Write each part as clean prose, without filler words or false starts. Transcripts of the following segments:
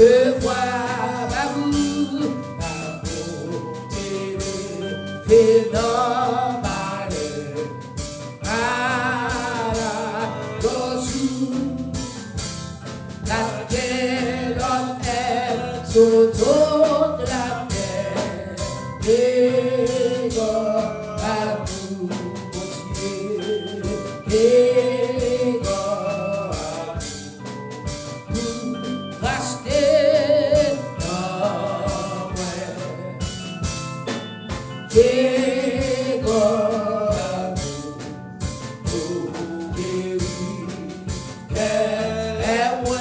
je vois ma boue, la beauté de phénomène. Autour de la terre, et à nous continuer, et à nous racheter dans moi, et à nous guérir, et moi.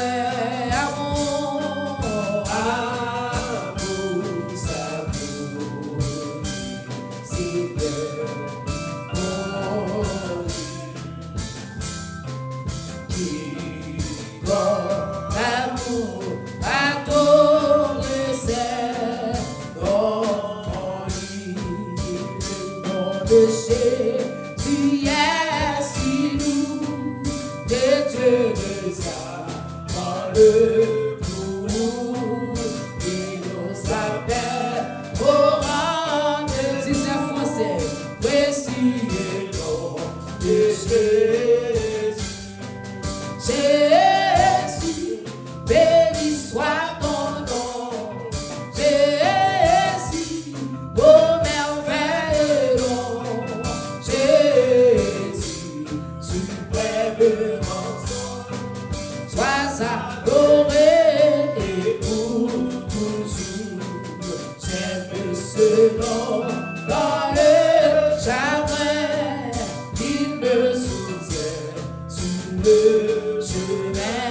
Tu es si doux que Dieu nous a dans le cou et nous appelle au rang de 19 Français, précieux nom de Jésus. Jésus, béni soit ton nom. Jésus, beau merveilleux nom. Sois adoré et pour toujours. J'aime ce nom dans le chagrin. Il me soutient sur le chemin.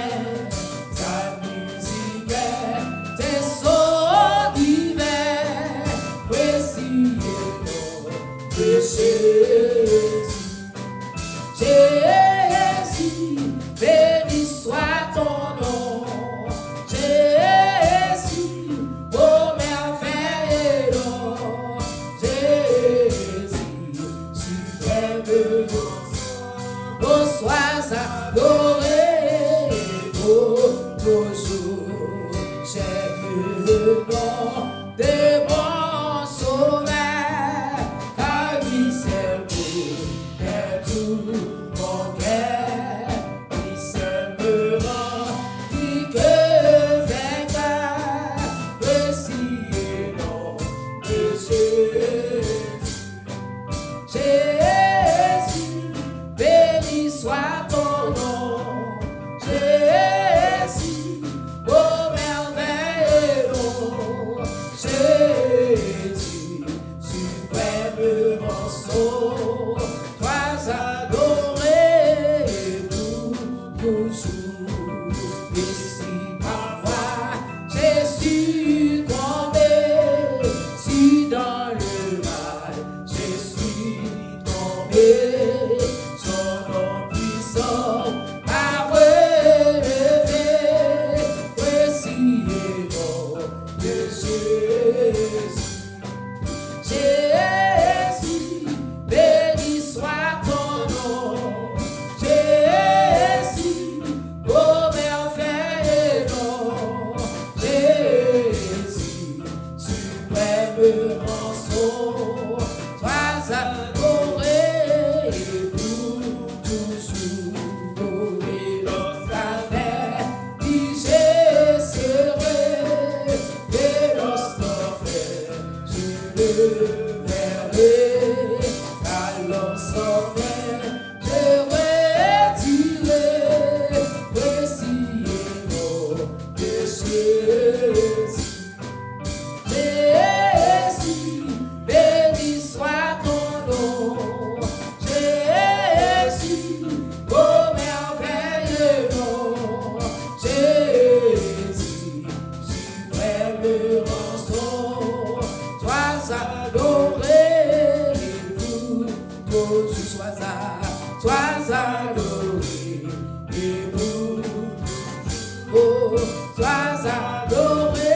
Sa musique est des sons divers. Précieux nom de Jésus. Jésus, béni soit ton nom. Jésus, beau merveilleux nom. Jésus, suprême nom. Oh, sois adoré pour toujours. J'aime le nom de mon sauveur, car lui seul est tout mon cœur, lui seul me rend que vainqueur, précieux nom de Jésus. Jésus, béni soit ton nom. Jésus, beau merveilleux nom. Jésus, suprême morceau, toi adoré pour toujours. Et si parfois j'ai succombé, si dans le mal je suis tombé, son nom puissant m'a relevé, précieux nom de Jésus. Jésus, béni soit ton nom. Jésus, beau merveilleux nom. Jésus, suprême rançon, sois adoré pour toujours. Et lorsqu'avec qui je serai, et lorsqu'enfer je le verrai, alors sans faire je retirerai, précieux nom de Jésus. Jésus, béni soit ton nom. Jésus, beau merveilleux nom. Jésus, suprême rançon, sois adoré pour toujours. Sois adoré et pour toujours. Oh, sois adoré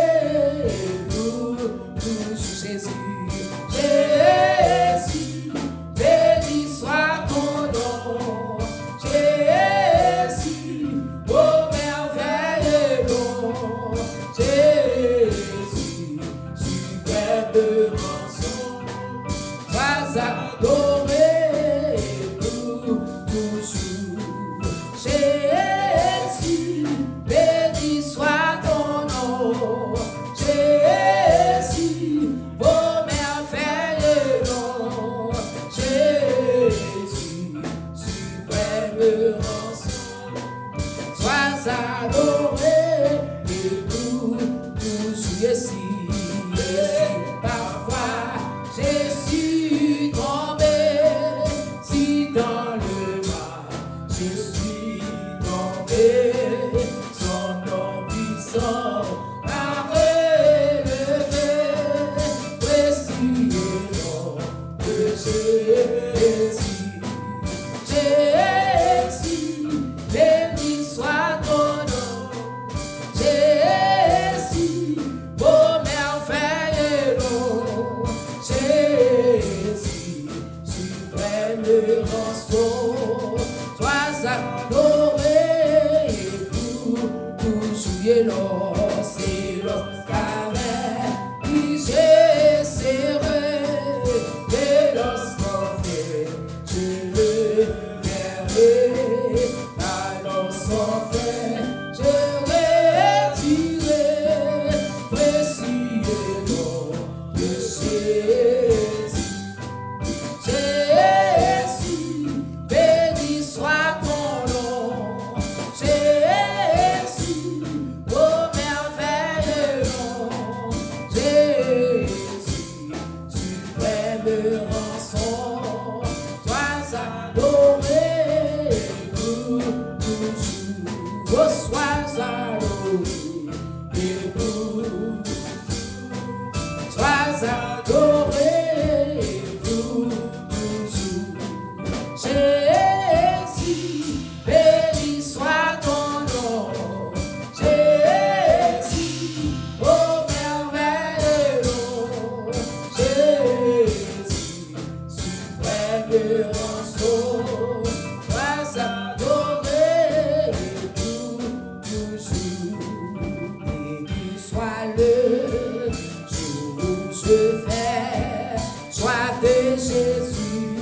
le jour où je fais choix de Jésus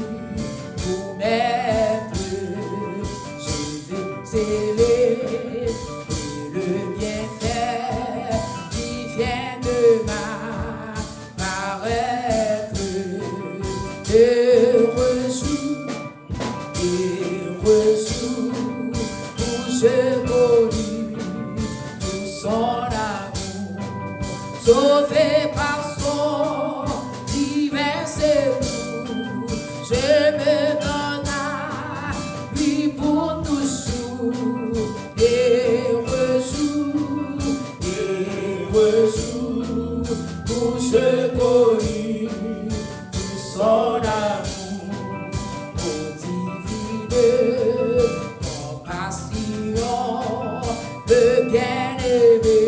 pour maître. Je vais célébrer le bienfait qui vient de ma paraître. Heureux jour où je connus tout son amour, sauvé par son divin secours. Je me donne à lui pour toujours. Heureux jour où je connus tout son amour, divine compassion, le bien-aimé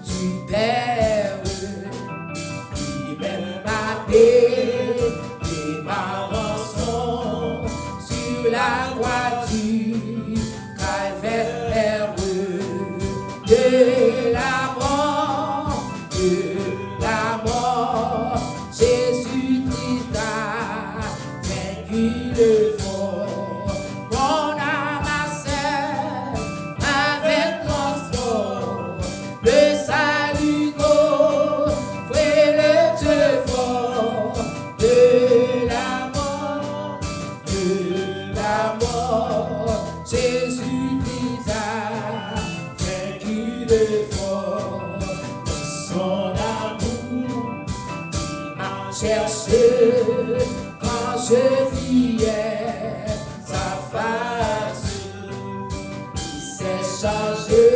du Père, qui m'aime ma paix et ma rançon sur la croix du calvaire. De la mort, Jésus-Christ a vaincu le fort. Mon âme assert avec transport, le salut fait le Dieu fort. De la mort, Jésus-Christ a vaincu le fort. Son amour m'a cherché quand je fuyais sa face. Il s'est chargé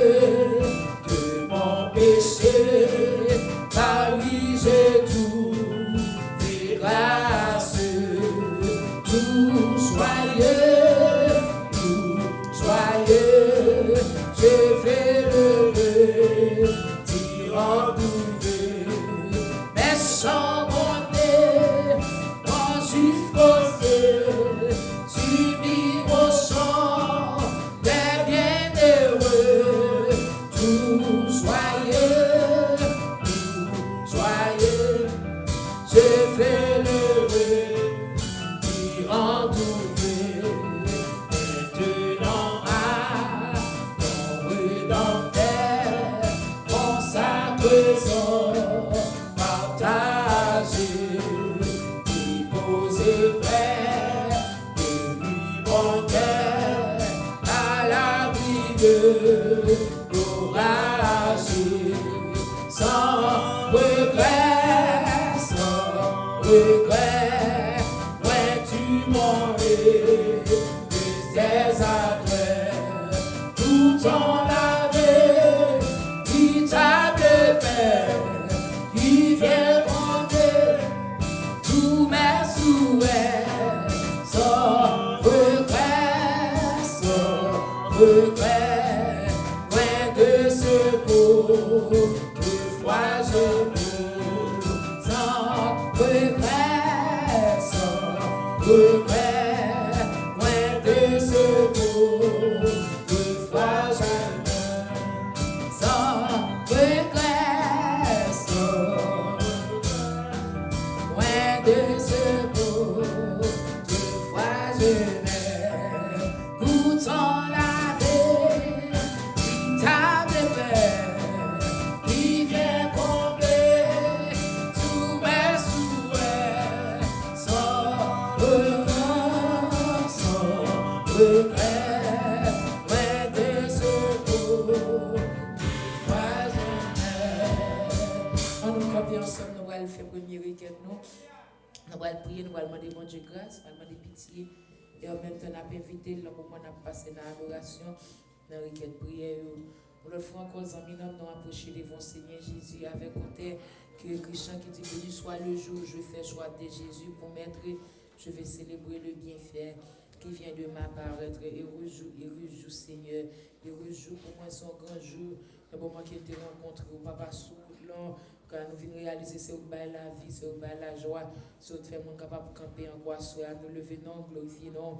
de mon péché, par lui j'ai trouvé grâce. Tout joyeux, je vais le dire en double. Mes chants montés vont jusqu'au ciel, subir au chant des bienheureux. Tout joyeux, je vais le dire en double. Maintenant à mon Rédempteur, mon sacré sang partagé, déposé près de lui mon cœur, à l'abri de l'orage, sans regret, loin tu m'aurais de tes adresse, tout en lavé, véritable paix, qui vient compter tous mes souhaits, sans regret, loin de ce beau, de fois je peux, sans regret, loin de ce beau, de fois je peux, sans regret, loin de ce beau, de fois je mets, goûtant la paix, véritable paix, qui vient combler tous mes souhaits, sans regret, loin de ce beau, de fois je mets. On nous copie ensemble, nous allons faire premier week-end, nous allons prier, nous allons demander bon Dieu grâce, nous allons demander pitié. Et en même temps, on a invité le moment où on a passé dans l'adoration, dans la requête prière. Pour le fois encore, en minant, nous approcher devant le Seigneur Jésus avec côté que Christian qui dit béni soit le jour où je fais choix de Jésus pour mettre, je vais célébrer le bienfait qui vient de m'apparaître. Heureux jour Seigneur, heureux jour pour moi, c'est un grand jour. Le moment qui était rencontré au Papa Soulan, quand nous venons réaliser c'est au bas la vie, c'est au bas la joie, c'est au fait mon capable de camper en quoi soit nous lever non, glorifier non.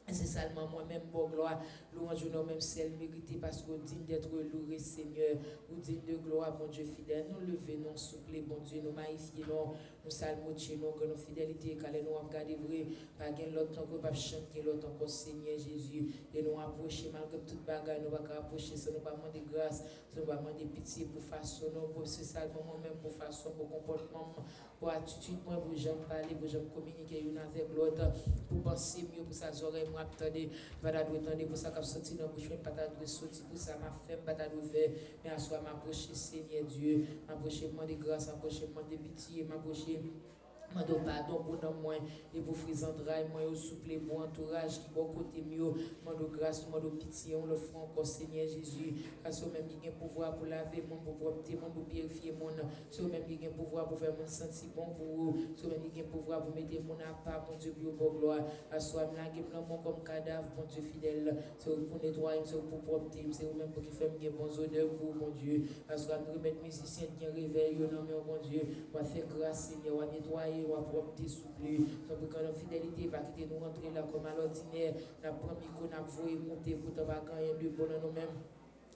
Et c'est seulement moi-même, bon gloire, louange au nom même celle méritée parce que digne d'être loué, Seigneur, ou digne de gloire, mon Dieu fidèle. Nous lever, nous souffler, bon Dieu, nous magnifier, nous salmotier, nous que nos fidélités, car nous avons gardé vrai, pas gain l'autre encore, pas chanter l'autre encore, Seigneur Jésus, et nous approcher, malgré toute bagarre, nous ne pas approcher, ça nous pas demander grâce, ça nous pas demander pitié pour façon, pour ce seulement moi-même, pour façon, pour comportement, pour attitude, pour j'aime parler, pour j'aime communiquer une avec l'autre, pour penser mieux, pour ça, oreilles, moi, attendez, pas d'attendre, pour ça, qu'à sortir dans la bouche, pas d'attendre, sortir, pour ça, ma femme, pas d'attendre, mais à soi, m'approcher, Seigneur Dieu, m'approcher, moi, de grâce, m'approcher, moi, de pitié, m'approcher, mando pardon pour nous moi et pour frisandrail moi au souple pour entourage qui bon côté mieux mando grâce mando pitié on le fait encore Seigneur Jésus parce que même qui a pouvoir pour laver mon pour propter mon pour purifier mon c'est même qui a pouvoir pour faire mon sentir bon pour vous c'est même qui a pouvoir pour mettre mon à part mon Dieu pour gloire à soi là qui prend mon comme cadavre mon Dieu fidèle c'est pour nettoyer c'est pour propter c'est même pour qui fait mes bons odeurs pour mon Dieu à soi nous remettre musicien qui réveille non mais mon Dieu va faire grâce Seigneur va nettoyer ou à propre souple. Donc, quand la fidélité va quitter nous rentrer là comme à l'ordinaire, la première qu'on a voué monter pour ne pas gagner de bon à nous-mêmes.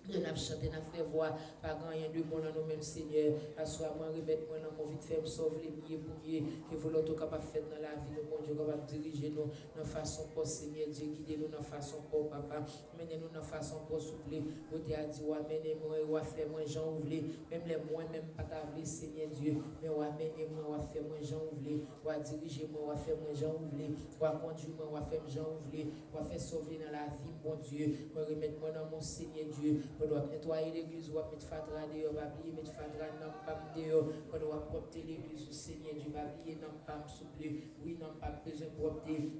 Nous avons chanté, nous avons fait voir, pas rien de bon dans nous-mêmes, Seigneur. Assois-moi, remettre-moi dans mon vie de faire, sauve les milliers pour que vous l'autre capable de faire dans la vie, mon Dieu, capable de diriger nous de façon pour Seigneur Dieu, guidez-nous de façon pour Papa, menez-nous de façon pour souffler. Vous t'avez dit, amenez-moi, ou faire moi, Jean voulez, même les moi, même pas t'avouer, Seigneur Dieu, mais ou amenez-moi, ou faire moi, Jean voulez, ou diriger-moi, ou faire moi, Jean voulez, ou conduire-moi, ou faire Jean voulez, ou faire sauver dans la vie, mon Dieu, ou remettre-moi dans mon Seigneur Dieu. On doit nettoyer l'église, on doit mettre fatra dehors, on va oublier mettre fatra dans le pam dehors, on doit propter l'église au Seigneur Dieu, on va oublier dans le pam souple, oui, non pas besoin de propter.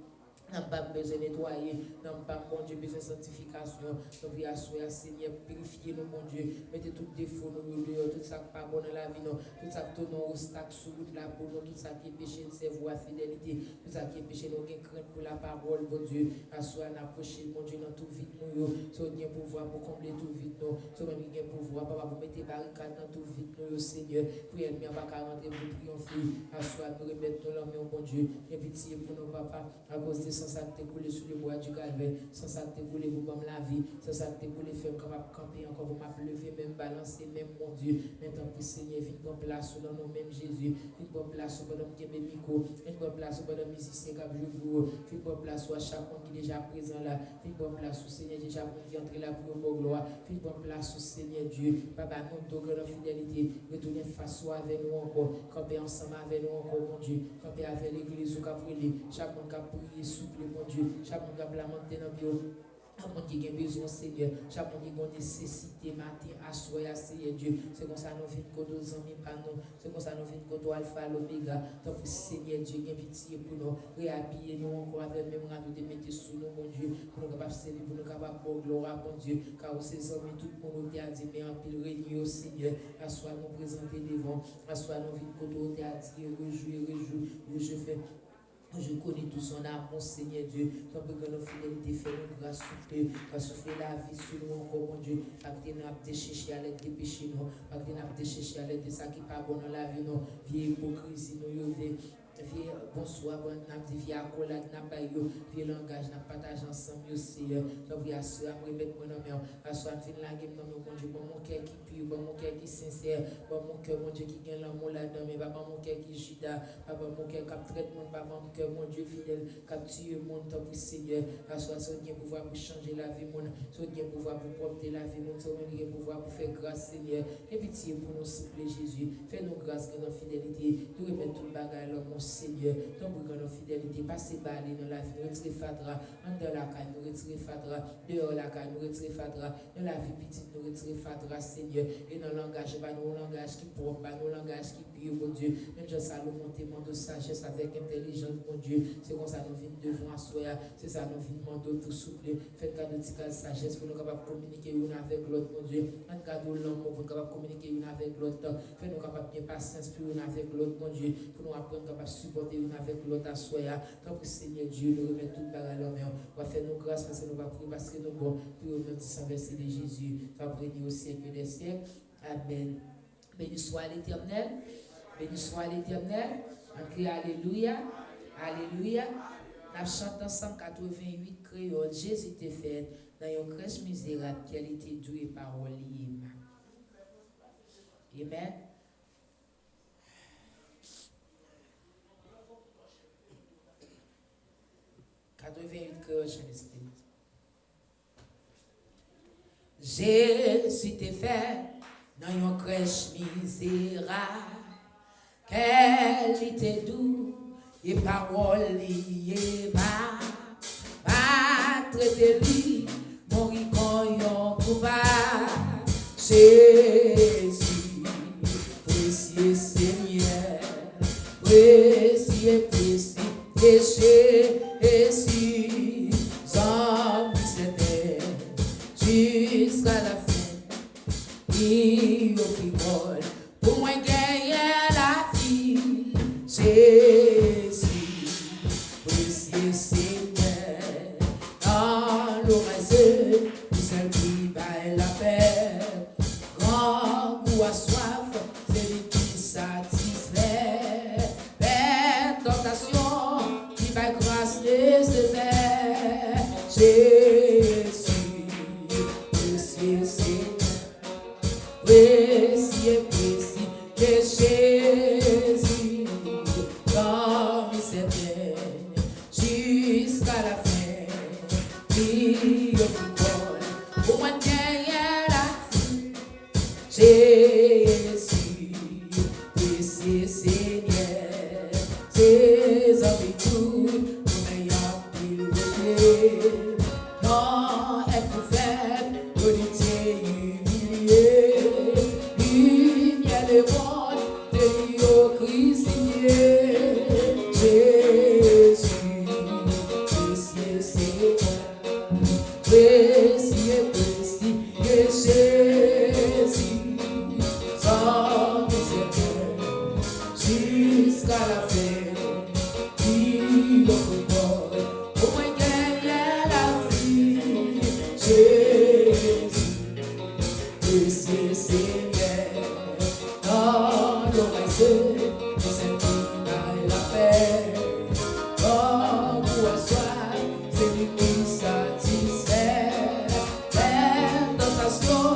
N'a pas besoin de nettoyer, n'a pas bon Dieu besoin de sanctification. Donc, il y a Seigneur, purifiez nous, mon Dieu. Mettez tout défaut, nous, tout ça qui n'est pas bon dans la vie, tout ça qui est au stack sur route là pour nous, tout ça qui est péché, c'est voie fidélité, tout ça qui est péché, nous, qui est crainte pour la parole, mon Dieu. Assois, approchez, mon Dieu, dans tout vide, nous, so bien pouvoir pour combler tout vide, nous, so même bien pouvoir, papa, pour mettre barricade dans tout vide, nous, Seigneur, pour elle, mais on va 40 pour triompher. Assois, nous remettre nos mains, mon Dieu, et pitié pour nos papas, à cause de sans ça t'écouler sur le bois du calvaire, sans ça t'écouler pour me la vie, sans ça t'écouler faire capable camper encore pour m'lever, même balancer, même mon Dieu. Maintenant, puis Seigneur, vite bonne place dans nos mêmes Jésus, vite bonne place pour notre Miko, vite bonne place pour notre musicien qui a joué, vite bonne place pour chaque monde qui est déjà présent là, vite bonne place au Seigneur déjà pour qui entrer là pour nos gloire, vite bonne place au Seigneur Dieu, Papa, nous donc notre fidélité, retourner face avec nous encore, camper ensemble avec nous encore, mon Dieu, camper avec l'église ou capri, chaque monde qui a prié souple, mon Dieu, chaque monde qui a lamenté dans le bureau. Chaque monde qui a besoin, Seigneur, chaque monde qui a nécessité, matin, à soir, Seigneur Dieu. C'est comme ça nous vîmes contre nos amis, pas nous. C'est comme ça nous vîmes contre Alpha, l'Oméga. Donc, Seigneur Dieu, il y a pitié pour nous. Réhabiller nous encore avec même nous de mettre sous nous, mon Dieu, pour nous capables de servir, pour nous capables de gloire, mon Dieu. Car ces amis, tout le monde a dit, mais en pile réunion, Seigneur, à soir nous présenter devant, à soir nous vîmes contre nous, a dit, rejouer, je fais. Je connais tout son âme, mon Seigneur Dieu. Donc, que nos fidélités fait nous grâce souffler la vie sur nous encore, mon Dieu. Pas que nous avons cherché à l'aide des péchés, non. Pas que nous avons cherché à l'aide de ça qui n'est pas bon dans la vie, non. Vieille hypocrisie, nous, vieux bonsoir, bon, vieux accolade, vieux langage, n'a partage ensemble, Seigneur. Donc, il y a ceux à remettre mon nom, à soi, fin la game, non, mon Dieu, bon, mon cœur qui pure, bon, mon cœur qui sincère, bon, mon cœur, mon Dieu, qui gagne l'amour là-dedans, mais papa, mon cœur qui juda, papa, mon cœur qui traite mon papa, mon cœur, mon Dieu fidèle, qui tue mon temps pour Seigneur, à soi, ça bien pouvoir pour changer la vie, mon, ça bien pouvoir pour porter la vie, mon, ça bien pouvoir pour faire grâce, Seigneur, et pitié pour nous, s'il plaît, Jésus, fais-nous grâce, que nos fidélité, nous remettre tout le bagage, mon Seigneur, ton pour nos fidélité, passez balai dans la vie, nous retirer fatra, en dans la caille, nous retirer fatra, dehors la caille, nous retirer fatra, dans la vie petite, nous retirer fatra, Seigneur, et dans le langage, pas nos langage qui propre, pas nos langage qui pure, mon Dieu, même Jean Salomon témoin de sagesse avec intelligence, mon Dieu, c'est comme ça nous venons devant soi, c'est ça nous venons demander pour souffler, faites cadeau de sagesse pour nous capables de communiquer une avec l'autre, mon Dieu, en cadeau de l'amour pour nous capables de communiquer une avec l'autre, faites-nous capables de patience pour une avec l'autre, mon Dieu, pour nous apprendre capables de supporter une avec l'autre à soi. Tant que Seigneur Dieu, nous remet tout par l'homme, on va faire nos grâces parce que nous va prier, parce que nous bon, pour remettre sans verset de Jésus, va prier au siècle des siècles. Amen. Béni soit l'Éternel, béni soit l'Éternel, on crie Alléluia, Alléluia, Nous chantons 188 créoles. Jésus était fait dans une crèche misérable, qu'elle était douée parole. Amen. Jésus était fait dans une crèche misérable, qu'elle était douce et parole liée bas, pas traiter lui, mourir comme un coupable. Jésus, précieux Seigneur, précieux, précieux, Jésus, sans c'était jusqu'à la fin, il au pour moi gagner la vie. Jésus, précieux Seigneur, dans l'oraison, celle qui baille la paix, grand goût à soif, c'est lui qui satisfait, belle tentation, qui baille grâce nécessaire. Jésus, précieux Seigneur, précieux, précieux, Jésus, comme c'est bien, jusqu'à la fin, il au football, pour moi gagner la vie. Jésus, précieux Seigneur, ses habitudes, pour meilleur qu'il veut. Non, elle peut faire, l'unité humiliée, lumière le monde, de l'eau crucifié. Jésus, précieux Seigneur, précieux, précieux Jésus, sans miséricorde, jusqu'à la fin, il au football, pour moi gagner la vie. Jésus, précieux Seigneur, dans l'oraison, c'est qui baille la paix, comme pour asseoir, c'est lui qui satisfait, belle tentation,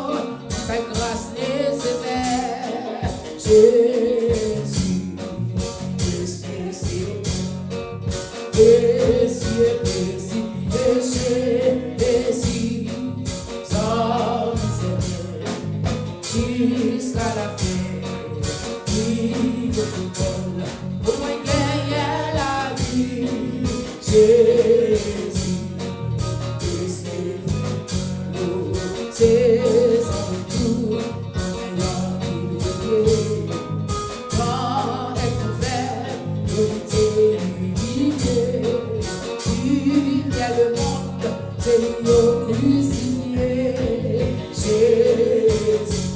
qui fait grâce nécessaire. Jésus, précieux Seigneur, précieux, précieux Jésus, sans miséricorde, jusqu'à la fin, il au football, pour moi gagner la vie. Jésus, précieux, c'est sans tout, meilleur qu'il veut. Quand elle pouvait, l'unité humiliée, lumière le monde, c'est lui au crucifié. Jésus,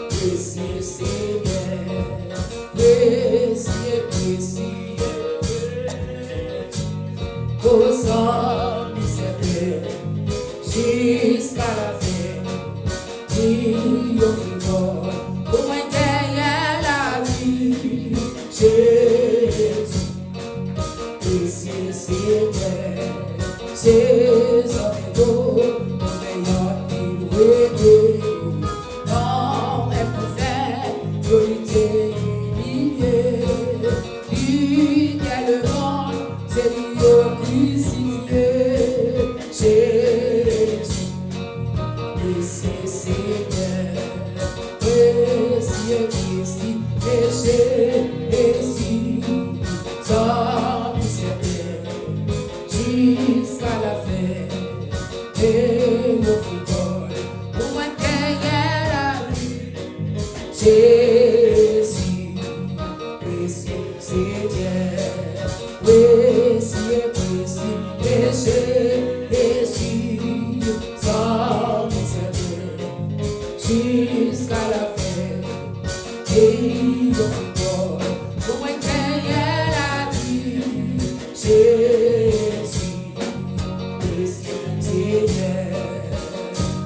précieux Seigneur, précieux, précieux, au sang miséricorde, jusqu'à la fin, il au football, pour moi gagner la vie. Jésus, précieux Seigneur, ses amigos, pour meilleur qu'il veut. Non, elle peut faire, l'unité humiliée, lumière le monde, c'est lui au crucifié. Jésus, précieux Seigneur, précieux, précieux Jésus, sans miséricorde, jusqu'à la fin, et au football, pour moi gagner la vie. Jésus, précieux Seigneur, précieux, précieux Jésus, sans miséricorde, jusqu'à la fin, et au football, pour moi gagner la vie. Jésus, précieux Seigneur,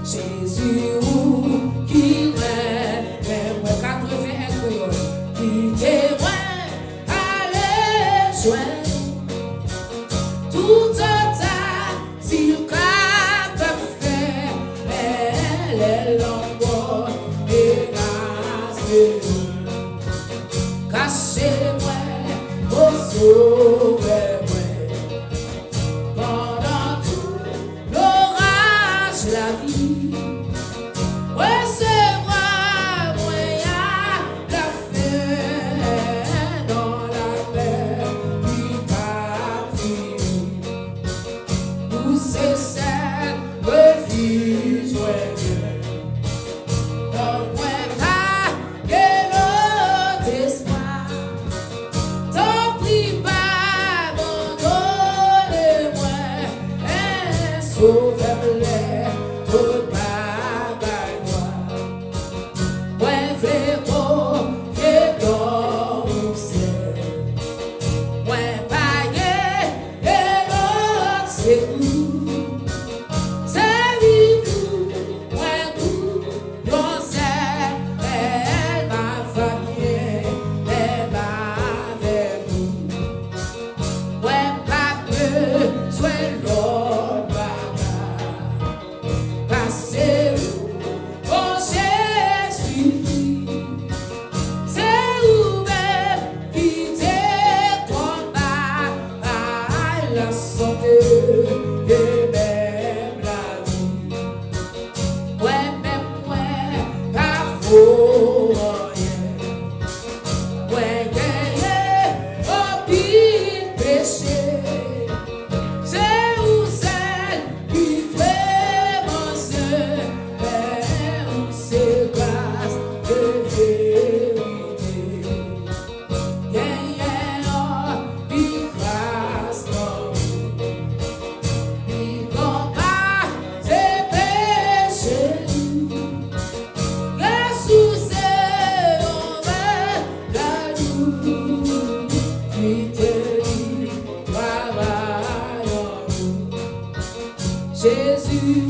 Jésus, qui règne, moi 81 créoles, qui témoigne, allez, joindre. Cachez-moi, oh sauvez-moi, pendant tout l'orage, la vie. Recevra-moi la fin dans la mer qui pas fini. Nous c'est cette refuge, sauve-les toute bagaille noire. Ouais, frérot, et dans le ciel. Ouais, païen, et l'autre, c'est où? C'est lui-tout, ouais, tout, l'on sait, elle m'a famille, elle m'a avec nous. Ouais, pas que soit l'autre. C'est où, oh Jésus, c'est où même qui t'est combat à la santé et même la vie. Ouais, même ouais, pas faux rien. Ouais, gagner au pire péché. C'est où celle qui fait c'est grâce de vérité. Yeah, yeah, oh, be grâce, oh. Be combat, c'est péché. Jésus, c'est l'envers la nous. Qui te dit, travaille en nous. Jésus,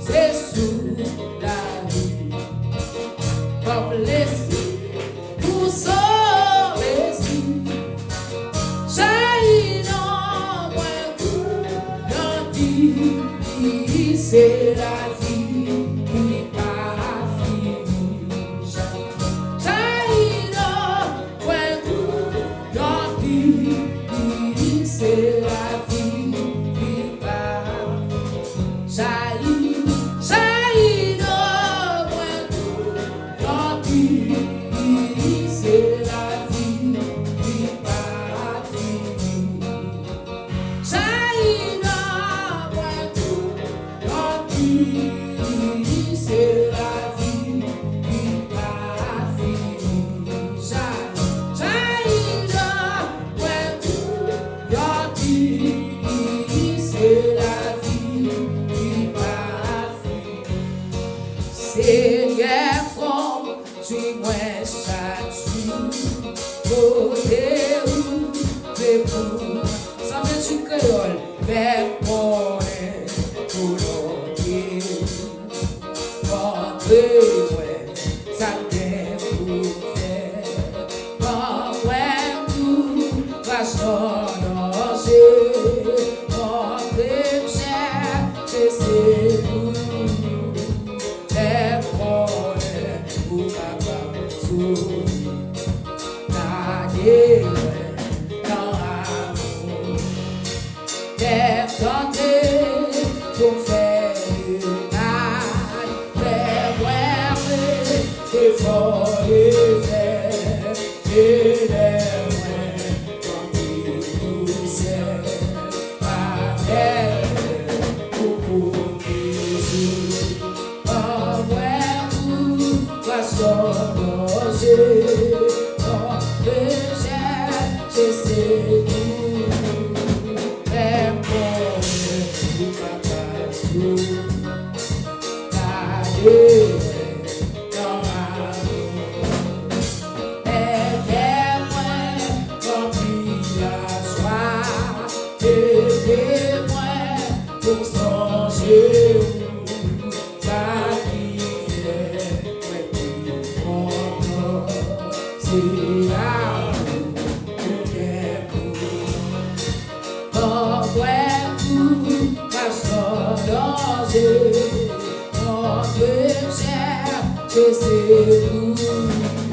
c'est sous la vie, comme l'esprit pour sauver si. Jaillit dans moi tout, gentil, c'est la vie qui pas fini. Jaillit dans moi tout, gentil, c'est la vie qui pas jaillit, jaillit dans moi tout, gentil, c'est la vie qui pas fini. Jaillit dans moi tout, gentil, c'est la vie qui pas fini. Jaillit dans moi tout, gentil, c'est la vie qui pas fini. Seigneur, conduis-moi chaque jour, côté où je cours, sans mettre du créole, vers mon pour l'autre. Montrez-moi, ça t'aime pour faire. Montrez-moi, façon danger. Montrez-moi, c'est vous. Les problèmes pour papa souffrir. Nadie dans l'amour. Les tenter pour faire une âme. Les voir, les forts, les faire. Et les moins, quand ils nous servent. Avec pour toujours. Façon danger, oh, déjà, je sais tout. Même pour papa souffre, d'aller dans l'amour. Aidez-moi, remplis la joie. Aidez-moi pour songer. C'est l'amour que pour tout, façon danger, mon frère, je sais tout.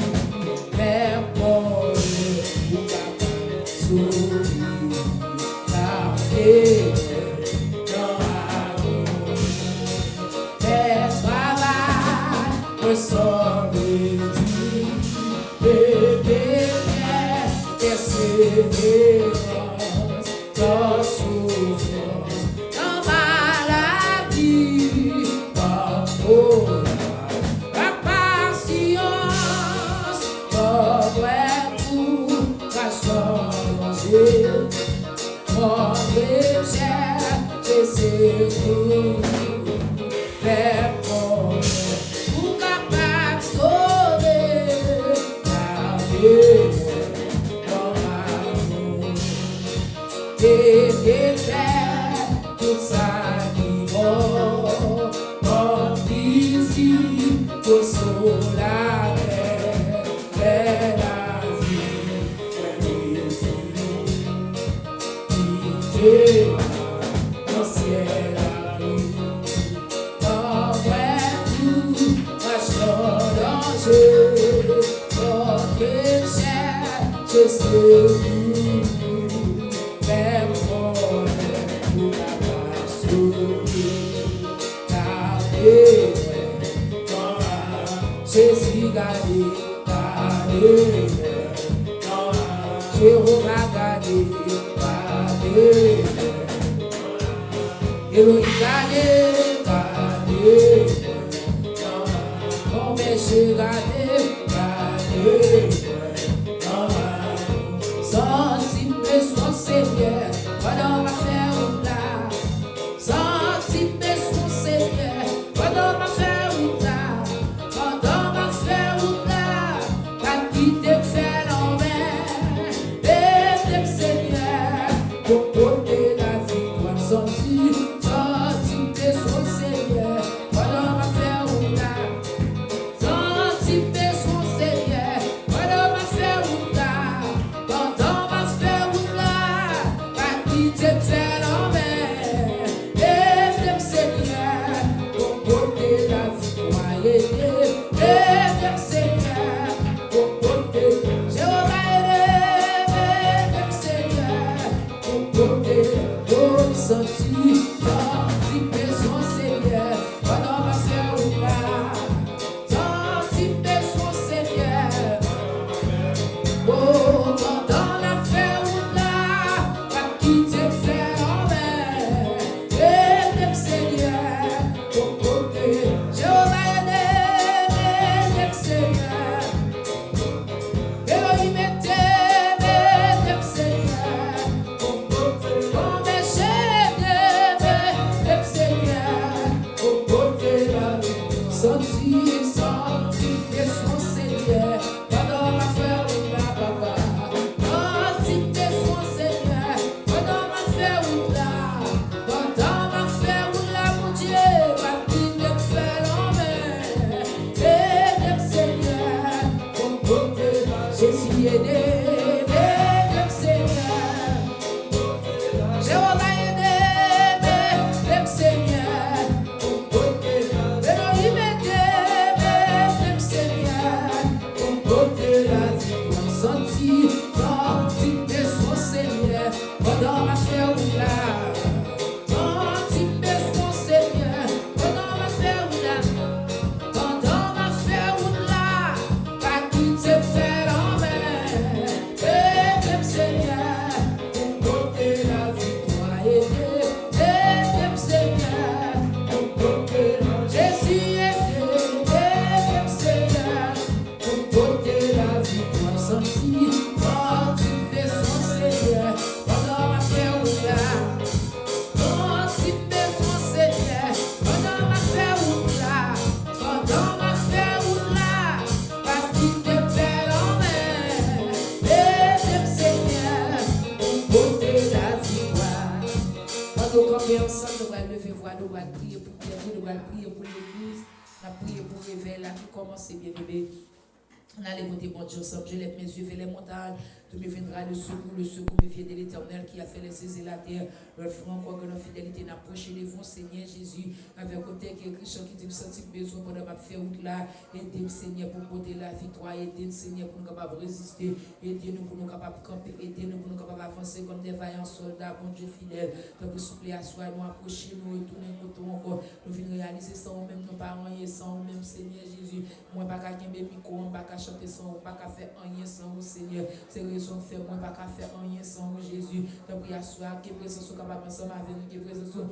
On allait monter bon Dieu ensemble. Je lève mes yeux vers les montagnes. Tout me viendra le secours me vient de l'Éternel qui a fait les cieux et la terre. Leur front, quoi que notre fidélité n'approche les vents, Seigneur Jésus. Avec côté qui est Christ, qui te senti besoin pour ma faire route là. Aidez-nous, Seigneur, pour porter la victoire. Aidez-nous, Seigneur, pour nous capables de résister. Aidez-nous pour nous capables de camper. Aidez-nous pour nous capables d'avancer comme des vaillants soldats, bon Dieu fidèle. Donc, souple à soi, nous approcher, nous retourner côté encore. Nous venons réaliser sans même nos parents, sans même, Seigneur Jésus. Moi, pas qu'à gagner micro, pas qu'à chanter sans, pas qu'à faire rien sans, Seigneur. C'est raison de faire, moi, pas qu'à faire rien sans Jésus. Donc, à soi, que présence soit capable ensemble avec nous, que présence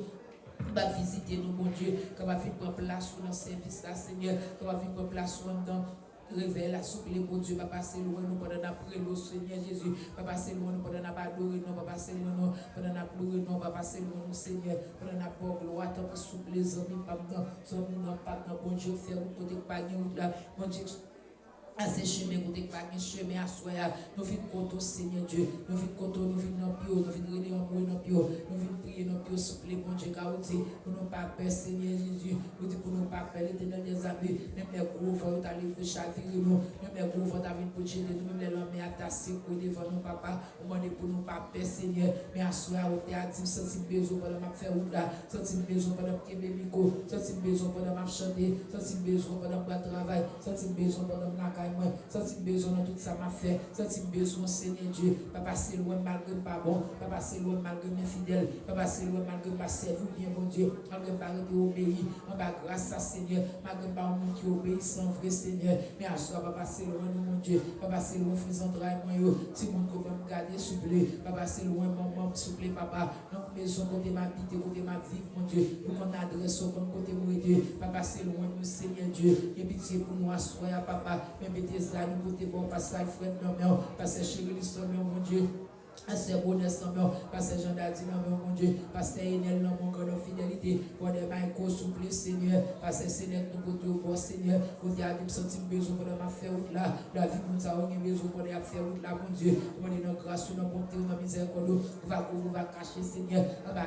va visiter nous, bon Dieu, qu'on va venir prendre place sur notre service là, Seigneur, qu'on va venir prendre place dans Réveille la souple, bon Dieu, papa, c'est loin, nous pendant après le Seigneur Jésus. Papa, c'est loin, nous pendant adorer, non, papa, c'est loin, nous pendant pleurer, non, papa, c'est loin, nous Seigneur, pendant pour gloire, tant que souple les hommes, pas dans, bon Dieu, faire un côté pas là, bon Dieu. À ces chemins, vous n'avez pas de chemin à soi. Nous venons contre Seigneur Dieu. Nous venons contre nous venons dans pio. Nous venons reler en bois dans pio. Nous venons prier dans pio. Souple, bon Dieu, car vous dites, pour nous pas peur, Seigneur Jésus. Vous dites, pour nous pas peur, l'éternel des amis. Même les gros vents, vous allez vous chavirer nous. Même les gros vents, vous allez vous jeter nous. Même les lames, attacher devant nous, papa. Vous demandez pour nous pas peur, Seigneur. Mais à soi, vous avez dit, senti besoin pendant ma faire route là. Senti besoin pendant que mes micros. Senti besoin pendant ma chanter. Senti besoin pendant ma travail. Senti besoin pendant ma caille. Senti besoin dans tout ça m'a fait. Senti besoin, Seigneur Dieu. Papa, c'est loin malgré pas bon. Papa, c'est loin malgré mes fidèles. Papa, c'est loin malgré ma servir bien, bon Dieu. Malgré pas été obéi. En bas, grâce à Seigneur. Malgré pas un monde qui obéit sans vrai Seigneur. Mais à soi, papa, c'est loin, mon Dieu. Papa, c'est loin, faisant travail, moi, si mon monde peut me garder, souple. Papa, c'est loin, maman, souple, papa. Donc, maison, côté ma vie, côté ma vie, mon Dieu. Pour qu'on adresse au côté où Dieu. Papa, c'est loin, mon Seigneur Dieu. Et pitié pour nous, à soi, papa. Même mettez ça, nous côté bon, passer frère, non, passer chérie, mon Dieu. Pasteur Bonnet, Pasteur Jean Dadi, mon Dieu, Pasteur Enel, mon God of fidélité, pour des mains souple, Seigneur, Pasteur Seigneur, nous côté au bon Seigneur, pour des amis senti besoin pour ma faire route là, la vie pour nous avons besoin pour des faire route là, mon Dieu, pour des grâce, nos bonté, nos miséricorde, va cacher, Seigneur,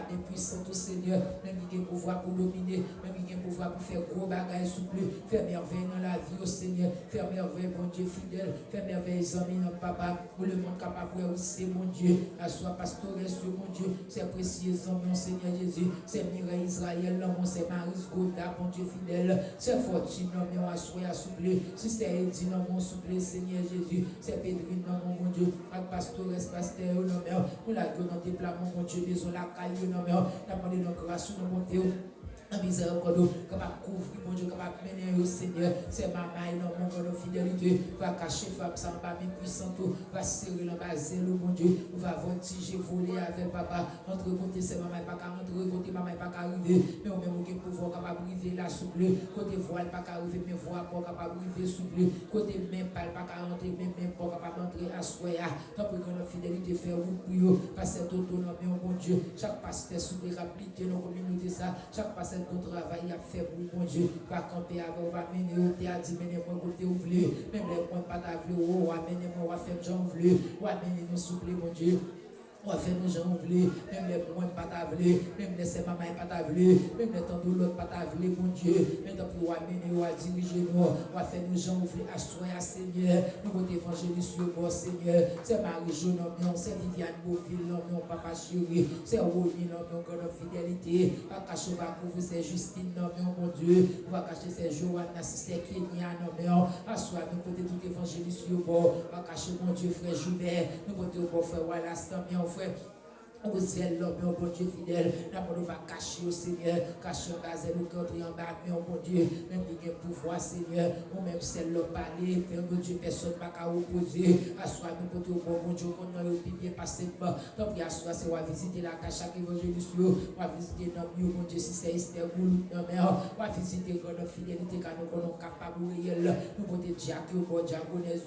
des puissants, tout Seigneur, même qui a pouvoir pour dominer, même qui a pouvoir pour faire gros bagages souple, faire merveille dans la vie au Seigneur, faire merveille, mon Dieu fidèle, faire merveille, les amis, notre papa, pour le monde capable de aussi, mon Dieu. À soi pastoresse, mon Dieu, c'est précieux, mon Seigneur Jésus, c'est Mireille Israël, mon c'est Marie Goda, mon Dieu fidèle, c'est Fortune, mon à soi, à souple, si c'est Eddy, mon souple, Seigneur Jésus, c'est Pédrine, mon Dieu, avec pastoresse, pasteur, non, nous la donnons des plats, mon Dieu, maison, la caille, non, la demandé nos grâces, nos bontés. La miséricorde, capable de couvrir, mon Dieu, capable de mener au Seigneur. C'est ma main, non, mon God de fidélité. Va cacher femme, ça va bien puissante, va serrer le basel, mon Dieu. Va voltiger, voler avec papa. Entre côté, c'est maman, pas qu'à rentrer, côté maman, pas qu'à arriver. Mais au même moment, pouvoir capable de arriver là, souple. Côté voile, pas qu'à arriver, mais voix, pas capable de arriver, souple. Côté même, pas qu'à rentrer, même pas capable d'entrer à soya. Tant que God de fidélité, faire route pour eux. Passer autonomie, mon Dieu. Chaque pasteur, souple, rappliquer nos communautés, ça. Chaque pasteur, ton travail a fait pour mon Dieu, va camper avec, va mener au théâtre, mener moi côté où voulez, même les points pas d'avenir, va mener moi, va faire j'en voulais, va mener nous souple, mon Dieu. On va faire nos gens oubliés, même les points pas t'avler, même les maman pas t'avler, même les temps de l'autre pas t'avler, mon Dieu. Maintenant, pour amener, on va diriger nous, on va faire nos gens oubliés, assoyer à Seigneur, nous votre évangéliste, bon Seigneur. C'est Marie Jaune, c'est Viviane Beauville, mon papa chéri, c'est Rony, mon God of fidélité, on va cacher, on va couvrir, c'est Justine, mon Dieu, on va cacher, c'est Joanne, c'est Kenya, non, assoyer, nous côté tout évangéliste, bon, on va cacher, mon Dieu, frère Joubert, nous côté au bon frère Wallace, frère. Au ciel, l'homme, mon Dieu fidèle, on va cacher au Seigneur, cacher en gazelle, au contre en bas, mais mon Dieu, même qui a pouvoir, Seigneur, ou même celle là parler, mon Dieu, personne n'a qu'à opposer, à soi, nous côté au bon Dieu, qu'on a bien passé, tant pis à soi, c'est on va visiter la cache chaque évangéliste, on va visiter notre Dieu, mon Dieu, si c'est Esther Goulou, on va visiter God of fidélité, car nous sommes capables de réel, nous côté Jacques, au bon Diagonès,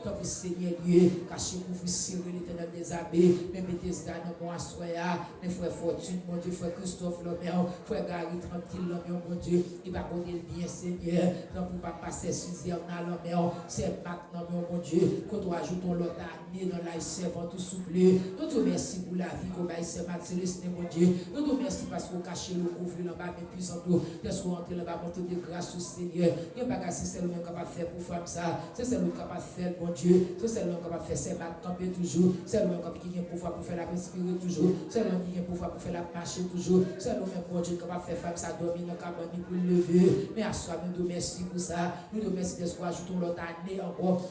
tant pis Seigneur Dieu, cacher pour vous serrer l'éternel des abbés, même mettez ça dans mon assoya, mes frères Fortune, mon Dieu, frère Christophe, l'homme, frère Gary, tranquille, l'homme, mon Dieu, il va connaître le bien, Seigneur, donc pour pas passer Suzanne dans l'homme, c'est maintenant, mon Dieu, quand on ajoute l'autre année dans la servant tout souple, nous te remercie pour la vie qu'on va essayer de célester, mon Dieu, nous te remercie parce qu'on cache le couvre là-bas, mais puissant tout, parce qu'on entre là-bas, monter de grâce au Seigneur, il n'y a pas c'est celle-là capable de faire pour faire ça, c'est celle-là capable de faire, mon Dieu, c'est celle-là capable de faire, c'est battre, camper toujours, c'est celle-là capable qui a pouvoir pour faire la respirer toujours, c'est l'homme qui a pouvoir pour faire la marcher toujours, c'est l'homme même Dieu qui va faire femme ça dormir dans le cabane pour lever, mais à soi nous te remercie pour ça, nous te remercie de ce qu'on ajoute l'autre année encore.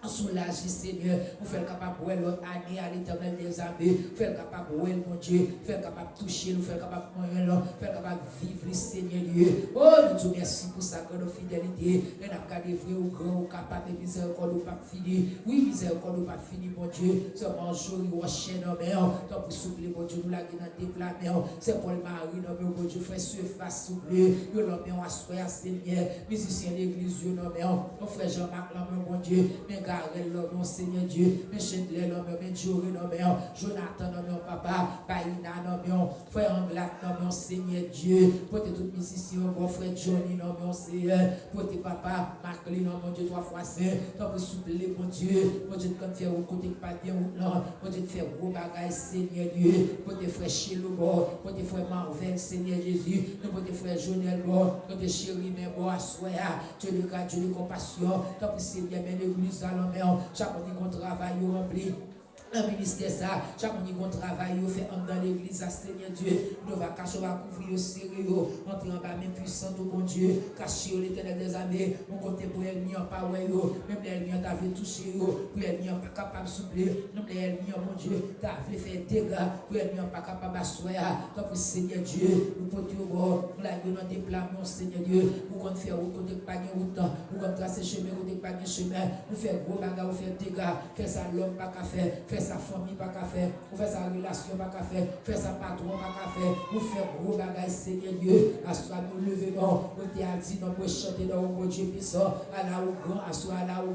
soulager, Seigneur, nous faire capable de l'autre année à l'éternel des armées, faire capable de mon Dieu, faire capable de toucher, nous faire capable de moyen, faire capable de vivre, Seigneur Dieu. Oh, nous te remercions pour sa grande fidélité. Et nous avons gardé vrai ou grand, ou capable de miséricorde ou pas fini. Oui, miséricorde ou pas fini, mon Dieu. Seulement jour, il va chaîner nos mains. Tant pour souffler, mon Dieu, nous l'avons déplacer. C'est pour le mari, mon Dieu, frère, surface souffler. Nous l'avons assoyé, Seigneur. Musicien l'église, nous l'avons. Mon frère Jean-Marc, mon Dieu. Garel, mon Seigneur Dieu, mes Chandler, mes Jory, Jonathan, mon papa, Païna, mon frère Anglat, mon Seigneur Dieu, pour tes toutes musiciens, mon frère Johnny, mon Seigneur, pour tes papa, Maclin, mon Dieu, 3 fois saint, tant pour souffler, mon Dieu, quand faire au côté pas bien ou non, pour te faire gros bagages, Seigneur Dieu, pour tes frères Chelo, pour tes frères Marvel, Seigneur Jésus, pour tes frères Jonel, pour tes chéris, mes bois, soya, Dieu de grâce, Dieu de compassion, tant pour Seigneur, mais l'église, chaque fois qu'on travaille, on remplit. Le ministère, ça, chaque fois qu'on travaille, on fait dans l'église, Seigneur Dieu, nous va cacher, on va couvrir au sérieux, entrer en bas, même puissant, au bon Dieu, cacher l'éternel des années, on compte pour l'ennemi en pas, même l'ennemi en t'avait touché, pour l'ennemi en pas capable de souffler, même l'ennemi en mon Dieu, t'avait fait dégâts, pour l'ennemi en pas capable d'asseoir, donc Seigneur Dieu, nous portons au bord, nous l'avons dans déploiement, Seigneur Dieu, pour qu'on fait route, côté pas de route, pour qu'on trace chemin, côté pas de chemin, nous faire gros bagarre, nous faire dégâts, faire ça l'homme pas qu'à faire sa famille pas qu'à faire, ou faire sa relation pas qu'à faire sa patron pas qu'à faire, ou faire gros bagages, Seigneur Dieu, à soi nous lever, non, on t'a dit, non, pour chanter dans mon Dieu puissant, à la au grand, à soi, à la au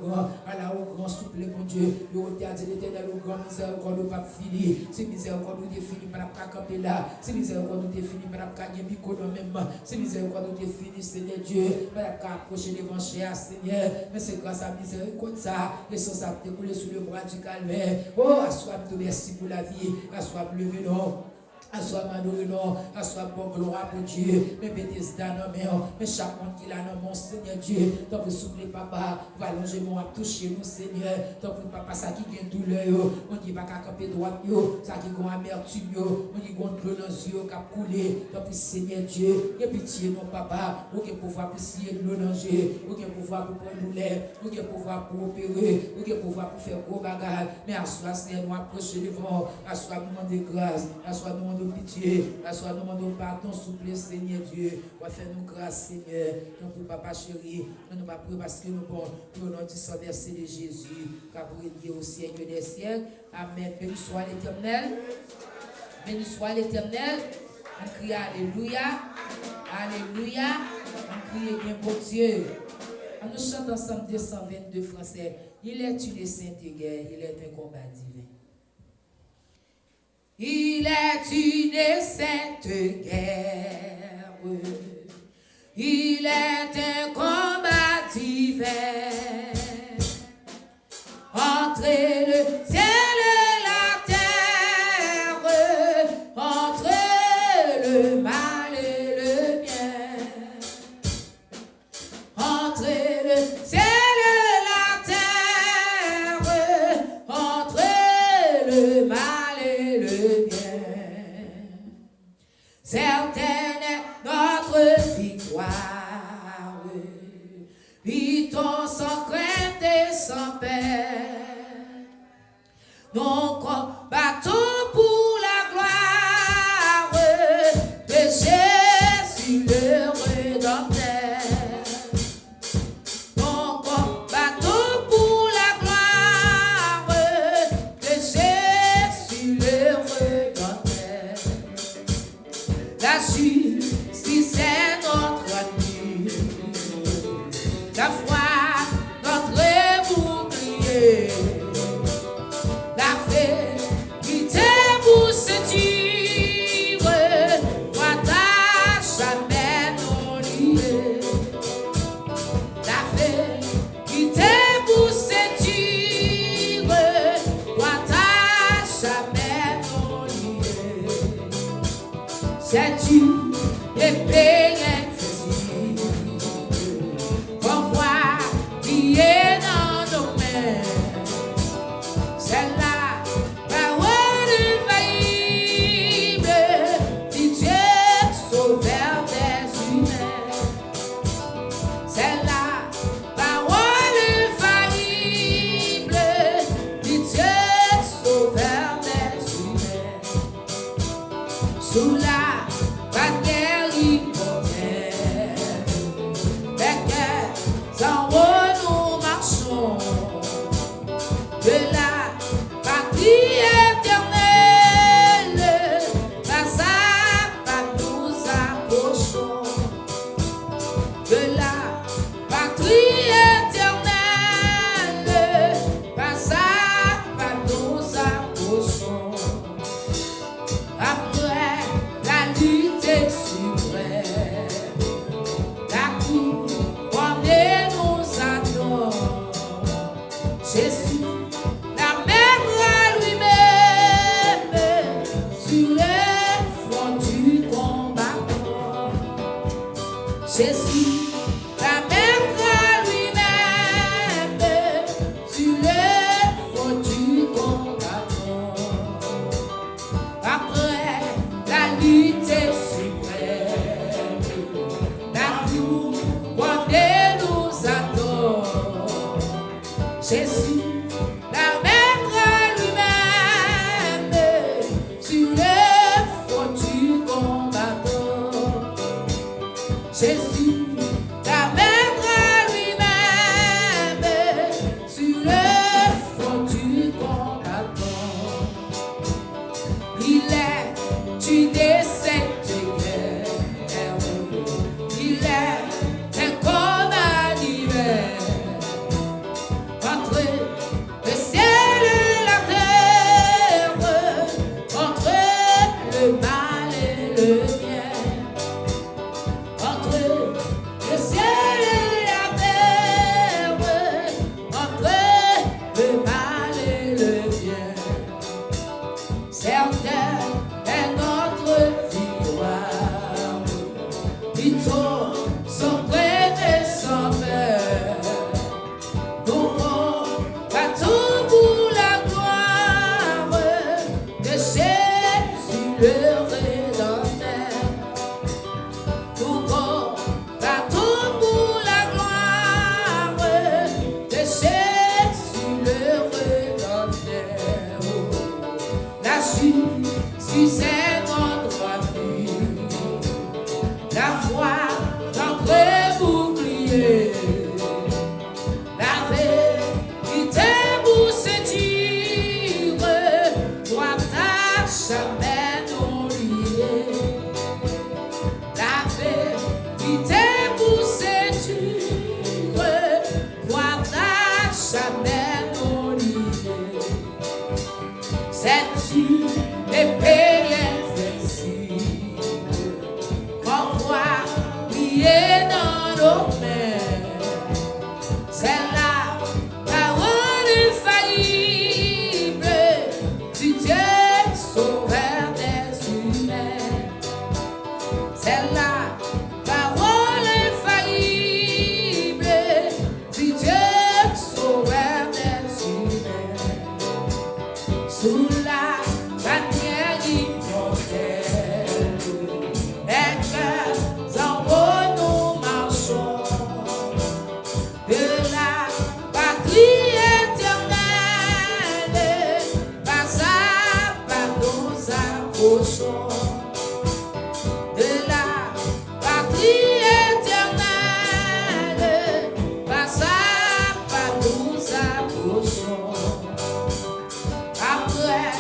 grand, souple, mon Dieu, on t'a dit, l'éternel au grand, miséricorde nous pas fini, si miséricorde nous définit, pas la camper là, si miséricorde nous définit, pas la gagner micro dans même, si miséricorde nous définit, Seigneur Dieu, pas la approcher l'évangile, Seigneur, mais c'est grâce à miséricorde ça, et sans ça découler sous le bras du calvaire, oh, assois merci pour la vie, assois levé non. Assois madoué non, assois bon gloire pour Dieu, mais Bethesda non mais chaque monde qui l'a dans mon Seigneur Dieu, tant que souffler papa, va allonger mon à toucher nous Seigneur, tant que papa ça qui gagne douleur, on dit pas qu'à camper droite yo, ça qui gagne amertume yo, on dit gonne l'eau dans les yeux qui a coulé, tant que Seigneur Dieu, et pitié non papa, ou que pouvoir pour scier de l'eau dans les yeux, ou que pouvoir pour prendre douleur, ou que pouvoir pour opérer, ou que pouvoir pour faire gros bagarre, mais assois Seigneur nous approcher devant, assois nous de grâce, assois nous pitié, assois nous demandons pardon, souple Seigneur Dieu, va faire nous grâce Seigneur, donc pour papa chéri, nous va prier parce que nous bon, pour notre sang versé de Jésus, car pour Dieu au siècle des siècles, amen, béni soit l'Éternel, béni soit l'Éternel, on crie alléluia, alléluia, on crie bien pour Dieu, on nous chante ensemble 222 français, il est une sainte guerre, il est un combat divin. Il est une sainte guerre, il est un combat divin entre le ciel et la terre, entre le mal et le bien, entre le ciel et la terre, entre le mal. Certaine est notre victoire, luttons sans crainte et sans peine, nous combattons pour la gloire de Jésus le Rédempteur. Nous combattons pour la gloire de Jésus le Rédempteur. La justice est notre ami, la foi notre bouclier, la vérité pour se dire, croit jamais non lié. La vérité pour se dire, croit jamais non lié. C'est Dieu épée invisible, qu'on voit qui est dans nos mains. C'est la parole infaillible du Dieu sauveur des humains. C'est la parole infaillible Jésus, l'amènera lui-même sur les fronts du combat. Jésus, l'amènera lui-même sur les fronts du combat. Après la lutte suprême, la gloire nous attend. Jésus l'amènera lui-même sur le front du combattant. Jésus l'amènera lui-même sur le front du combattant. Il est une décès de guerre. Il est un combat d'hiver. Entre le ciel et la terre, entre le mal et le bien, entre le ciel et la terre, entre le mal et le bien, certain est notre victoire, victoire sans crainte et sans peur. Pour la gloire de Jésus le Rédempteur. Nous combattons pour la gloire de Jésus le Rédempteur. La justice est notre appui, la foi notre bouclier. Jamais nous lier. La vérité pour séduire, voilà jamais nous lier. C'est-tu l'épée invincible qu'on voit briller dans nos mains? C'est la parole infaillible du Dieu sauveur des humains. C'est la parole infaillible du Dieu sauveur des humains. Sous la bannière immortelle, les cœurs en haut nous marchons. De la patrie éternelle, pas à pas nous approchons. De la patrie éternelle, pas à pas nous approchons. Après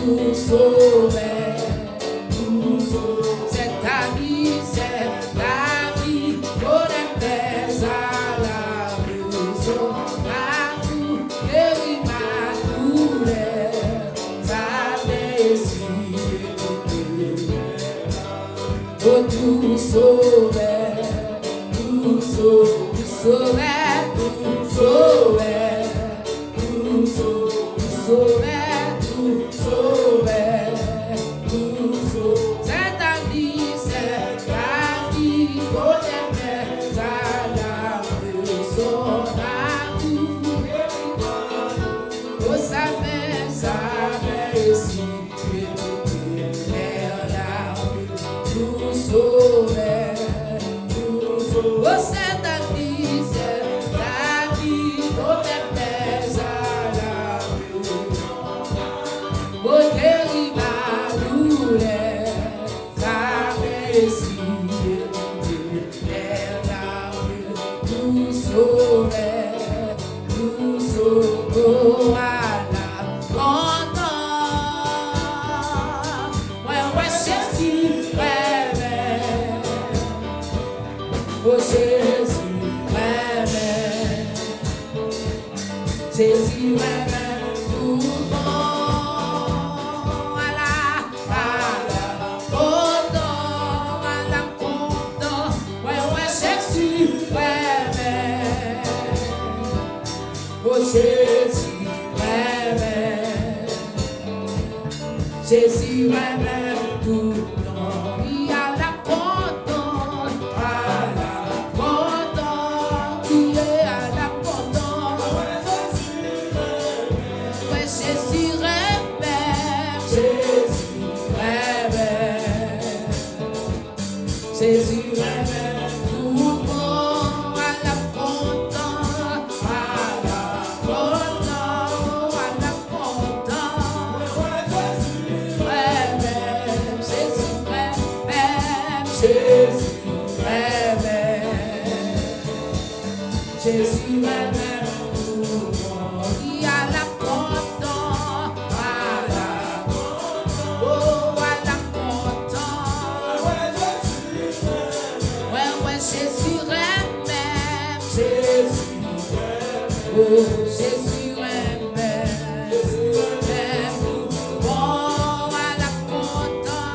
nous sauver. C'est ta vie, on est à la maison. Ma tout guérit ma douleur, ta blessure. Oh, nous sauver, nous sauver, nous sauver, nous sauver, nous sauver, nous sauver, nous sauver, nous sauver. C'est ta vie, on est à la maison. Oh, ça met ici, nous sauver, nous sauver. Oh, c'est ta vie, on est à la maison. Oh, guéris ma douleur, ta blessure, nous sauver, nous sauver à la grandeur. Ouais, Jésus, oh Jésus, Jésus, tout bon, à la content, ouais, Jésus, oh Jésus, Jésus, tout bon, il y a la content, à la content, il est à la content, ouais, Jésus, Jésus, tout le monde à la content, à la content, à la content. Jésus, Jésus, tout le monde à la content, à la content, oh, à la content. Ouais, Jésus, oh, Jésus, bon, à la content,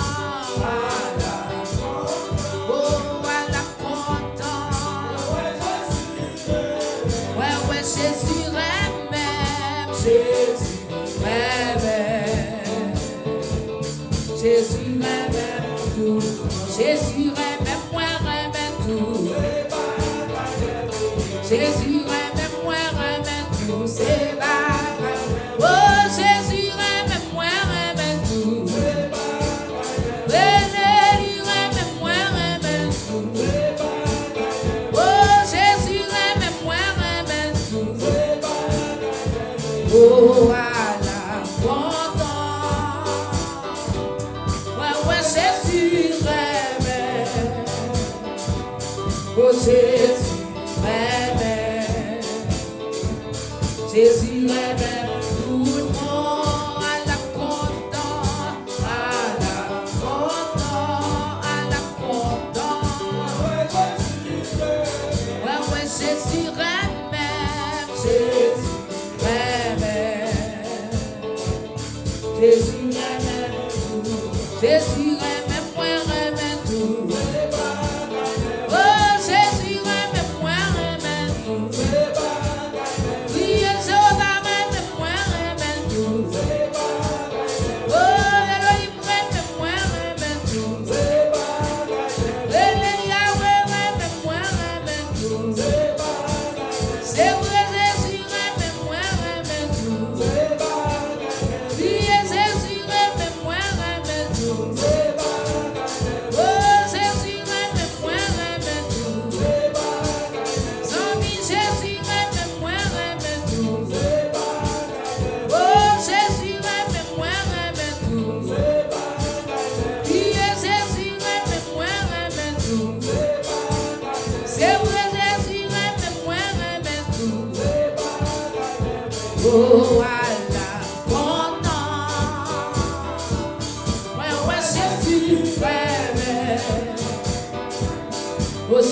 oh, à la content. Ouais, Jésus, Jésus, tout. Jésus, moi, tout. Jésus, moi, tout. C'est pas. Oh, Jésus, moi, tout. Moi, tout. Oh, Jésus, moi, tout. Oh, à la content. Ouais, Jésus, oh, Jésus, Jésus, tout le monde à la content, à la content, à la content. Ouais, Jésus, Jésus, Jésus, moi, tout. Oh, Jésus, moi, tout. Oui, Jéhovah, moi, tout. Oh, Elohim, moi, tout. Yahweh, moi, tout. C'est vrai, Jésus, moi, tout. Oui, Jésus, moi, tout. Oh, Jésus, moi, tout. Sans vie, Jésus, moi, tout. Oh, Jésus, moi, tout. Oui, Jésus, moi, tout. C'est vrai, Jésus, moi, tout. Oh, Allah, content.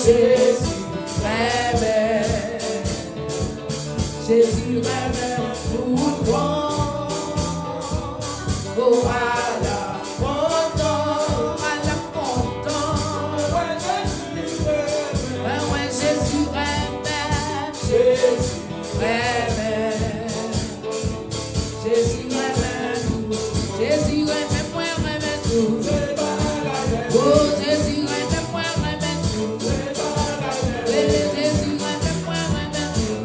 Jésus rêvait, Jésus rêvait pour toi. Oh, à la content, ouais, Jésus rêvait, Jésus rêvait, Jésus rêvait tout, Jésus rêvait, moi rêvait tout. Oh, Jésus rêvait, moi rêvait tout. Jésus rêvait, moi rêvait tout.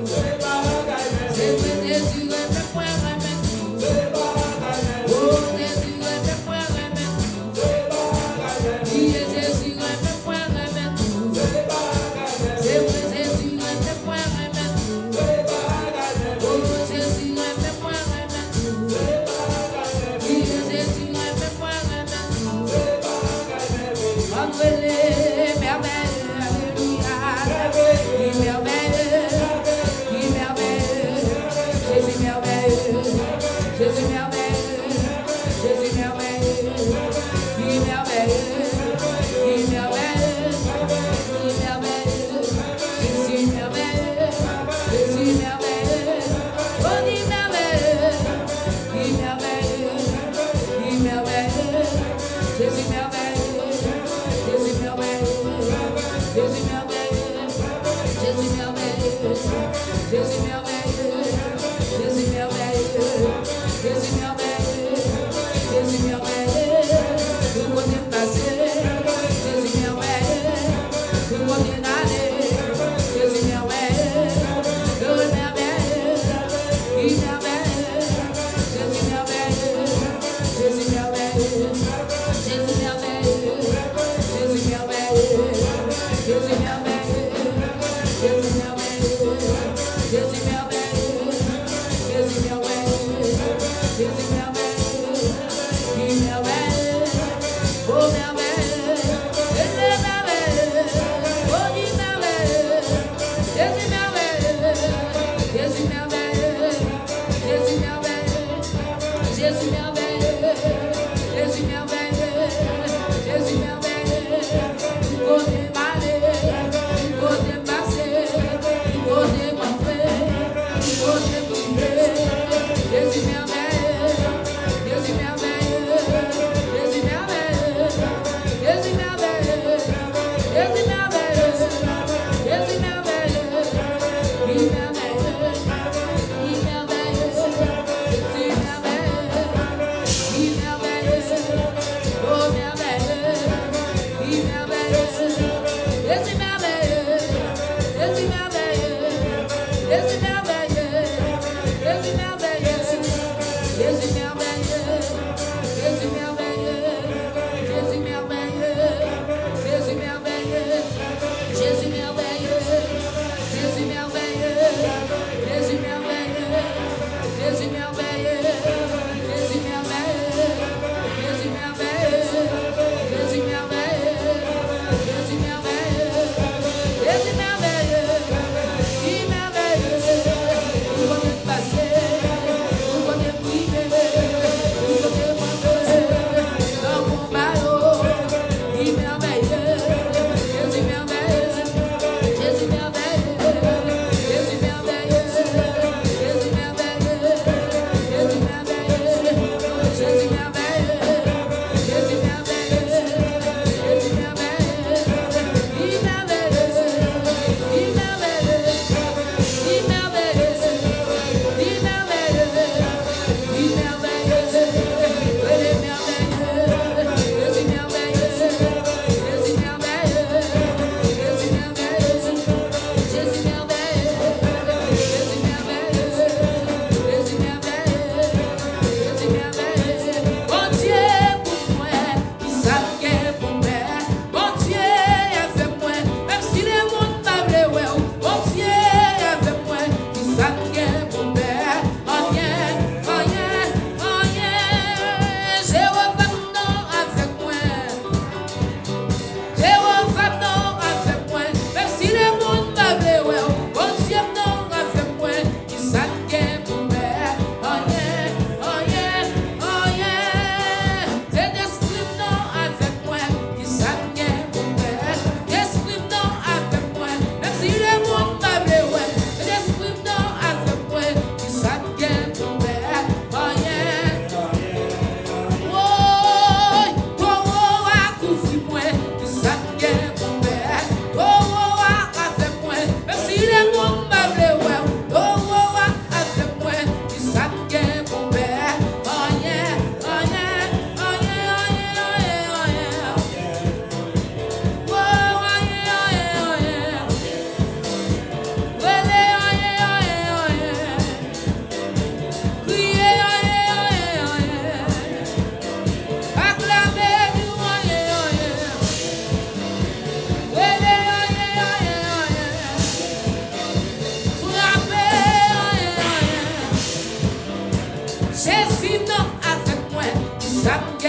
Jésus rêvait, moi rêvait tout. Oh, Jésus rêvait, moi rêvait tout. Jésus rêvait, moi rêvait tout. C'est vrai, Jésus rêvait, moi rêvait tout. Oh, Jésus rêvait, moi rêvait tout. Jésus rêvait, moi rêvait tout. Entrez-les, merveilleux, alléluia. Qui merveilleux, qui merveilleux. Jésus merveilleux, Jésus merveilleux, Jésus merveilleux. Qui merveilleux, qui merveilleux, qui merveilleux. Jésus merveilleux, Jésus merveilleux. Oh, qui merveilleux, qui merveilleux, qui merveilleux. Jésus merveilleux, Jésus merveilleux, Jésus merveilleux, Jésus merveilleux, Jésus merveilleux, Jésus merveilleux, Jésus merveilleux, Jésus merveilleux. Nous continuons de passer, Jésus merveilleux. Nous continuons d'aller, Jésus merveilleux. Heureux merveilleux, qui merveilleux, Jésus merveilleux, Jésus merveilleux, Jésus merveilleux, Jésus merveilleux, Jésus merveilleux, Jésus merveilleux, Jésus merveilleux, Jésus merveilleux, Jésus merveilleux, qui merveilleux, oh merveilleux, il est merveilleux, oh dit merveilleux, Jésus merveilleux, Jésus merveilleux, Jésus merveilleux, Jésus merveilleux, Jésus merveilleux, Jésus merveilleux. Côté malé, côté passé, côté montré, côté privé. Jésus merveilleux, Jésus merveilleux, Jésus merveilleux, Jésus merveilleux, Jésus merveilleux, Jésus merveilleux, il merveilleux, il merveilleux, Jésus merveilleux, Oh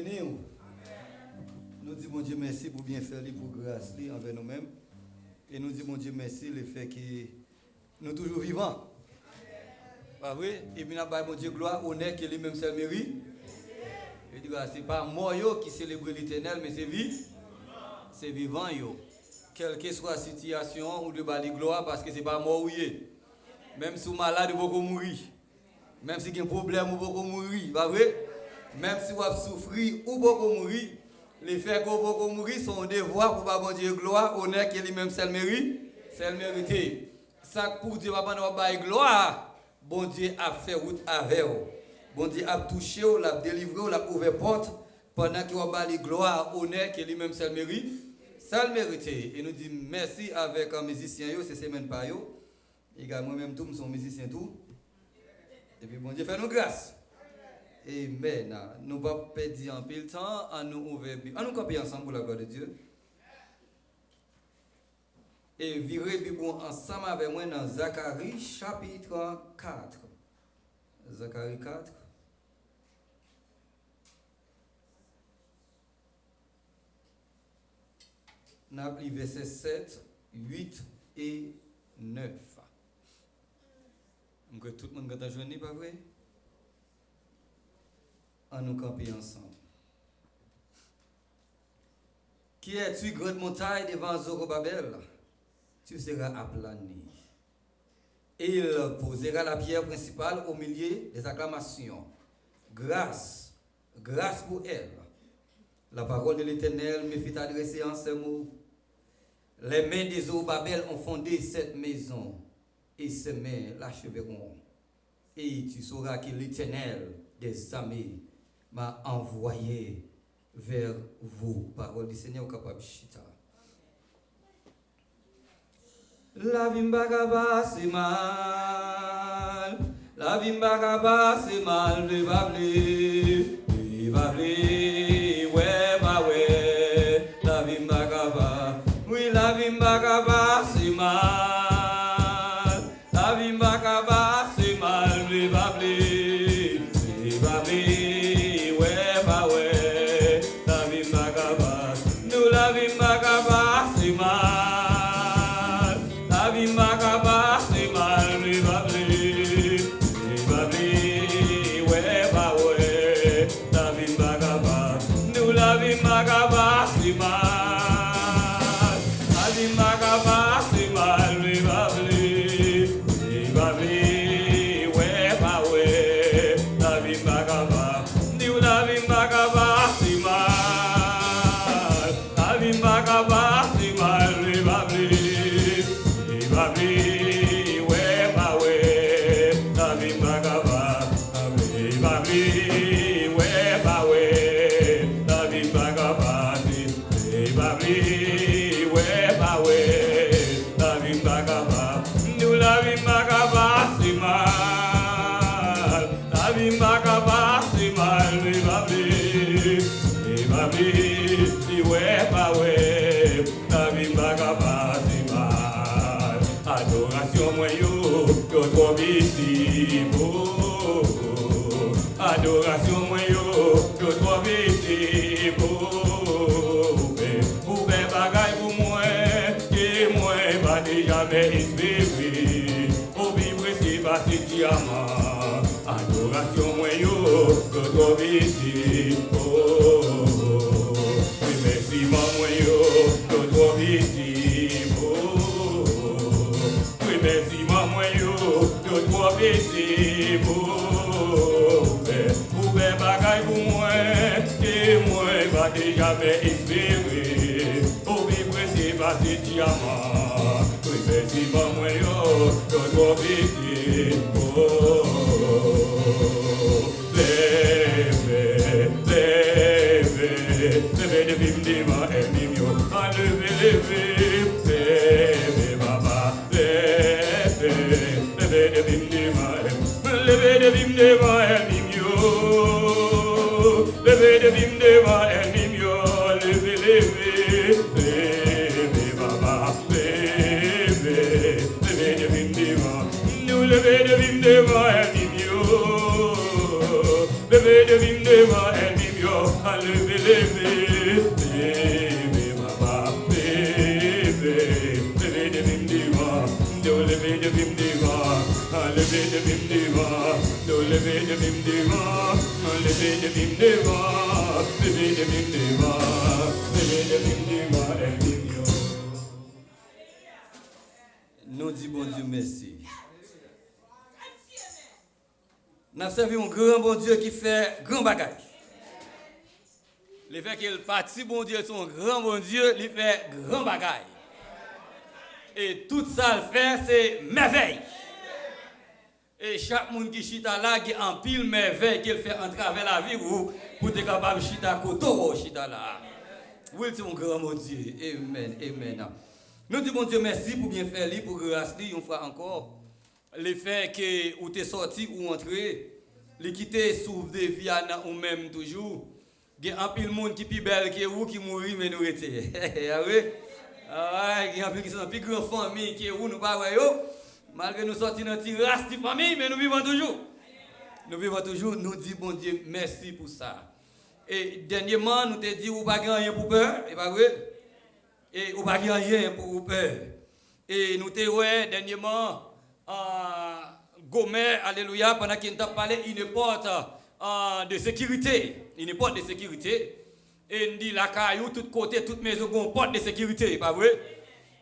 béni. Nous disons bon Dieu merci pour bien faire, pour grâce envers nous-mêmes. Et nous disons bon Dieu merci le fait que nous sommes toujours vivants. Pas vrai? Et puis nous avons bon Dieu gloire, honneur, qui lui-même seul mérite. Et dit ce n'est pas mort qui célèbre l'Éternel, mais c'est vivant. C'est vivant. Quelle que soit la situation, ou de bali gloire parce que ce n'est pas mort. Même si vous êtes malade, vous pouvez mourir. Même si vous avez un problème, vous pouvez mourir. Pas vrai? Même si vous avez souffert, vous pouvez mourir. Les faits que vous pouvez mourir sont des voies pour pas bon Dieu gloire, honneur qui lui-même seul mérite. C'est mérité. Ça pour Dieu va pas gloire. Bon Dieu a fait route avec vous. Bon Dieu a touché, l'a délivré, l'a ouvert porte pendant qu'il va bali gloire, honneur qui lui-même seul mérite. Ça le mérité. Et nous dit merci avec un musicien, c'est semaine par yo. Et moi-même, tout, nous sommes musiciens tout. Et puis, bon Dieu, fait nous grâce. Amen. Nous ne pouvons pas perdre un peu de temps, à nous ouvrir. À nous camper ensemble pour la gloire de Dieu. Et virer Bible ensemble avec moi dans Zacharie chapitre 4. Zacharie 4. Nous avons les versets 7, 8 et 9. Donc, tout le monde a journée, pas vrai? À nous camper ensemble. Qui es-tu, grande montagne devant Zorobabel? Tu seras aplani. Et il posera la pierre principale au milieu des acclamations. Grâce, grâce pour elle. La parole de l'Éternel me fit adresser en ces mots. Les mains des Zorobabel ont fondé cette maison, et ses mains l'acheveront. Et tu sauras que l'Éternel des armées m'a envoyé vers vous. Parole du Seigneur capable chita. La vimbagaba c'est mal. La vimbagaba c'est mal. Le bavli, ouais, bah ouais. La vimbagaba, oui, la vimbagaba c'est mal. La vimbagaba c'est mal. Le bavli, ouais, bah ouais. La vimbagaba, nous la vimbagaba c'est mal. Magaba, c'est mal, le babli, ouais, bah ouais, la vie magaba, nous la vie magaba, c'est mal, la vie magaba, c'est mal, le babli, ouais, bah ouais, la vie magaba, nous la vie magaba, c'est mal, la vie magaba, c'est mal, le babli. Babli, ouais, bah ouais, la vie magaba, babli, ouais, bah ouais, la vie magaba, babli, ouais, bah ouais, la vie magaba, nous la vie magaba, c'est mal, la vie magaba, c'est mal, babli, ouais, bah ouais, la vie magaba, c'est mal. Adoration moi yo trop visible. Adoration moi yo trop visible. Vous faites bagaille pour moi, que moi va jamais espérer. Au vivre c'est pas si diamant. Adoration moi yo trop visible. Oui merci moi yo trop visible. Merci maman yo, de toi baisser vous faites bagaille pour moi, et moi va jamais espérer. Au vivre c'est pas des diamants. Oui merci maman yo, de toi baisser levez de vim de ma ennemi yo, levez baba. Levez de vim de ma ennemi yo, levez de vim de ma ennemi yo, levez baba, levez de vim de ma, nous levez de vim de ma ennemi yo, levez de vim de ma ennemi yo, Nous disons bon Dieu merci. Nous avons servi un grand bon Dieu qui fait grand bagage. Le fait qu'il parti bon Dieu, son grand bon Dieu, il fait grand bagage. Et tout ça le fait, c'est merveille. Et chaque monde qui chita là, qui en pile merveille qu'il fait en travers la vie pour être capable de chita koto chita là. Oui, c'est mon grand bon Dieu. Amen, amen. Nous disons bon Dieu merci pour bien faire, pour grâce, une fois encore. Le fait que vous êtes sorti ou entré, les quitter souffre de vie ou même toujours. Il y a un peu de monde qui est plus belle que vous qui mourit, mais nous étions. Il y a un peu qui sont plus grande famille que vous, nous pas malgré nous sortir dans une race de famille, mais nous vivons toujours. Nous vivons toujours, nous disons bon Dieu merci pour ça. Et dernièrement, nous te dit vous pas rien pour peur, et pas vrai? Et vous pas rien pour peur. Et nous te ouais dernièrement Gomer, alléluia, pendant qu'il t'a parlé, il ne porte de sécurité. Il ne porte de sécurité. Et il dit la caillou, tout côté, toute maison, on porte de sécurité, pas vrai?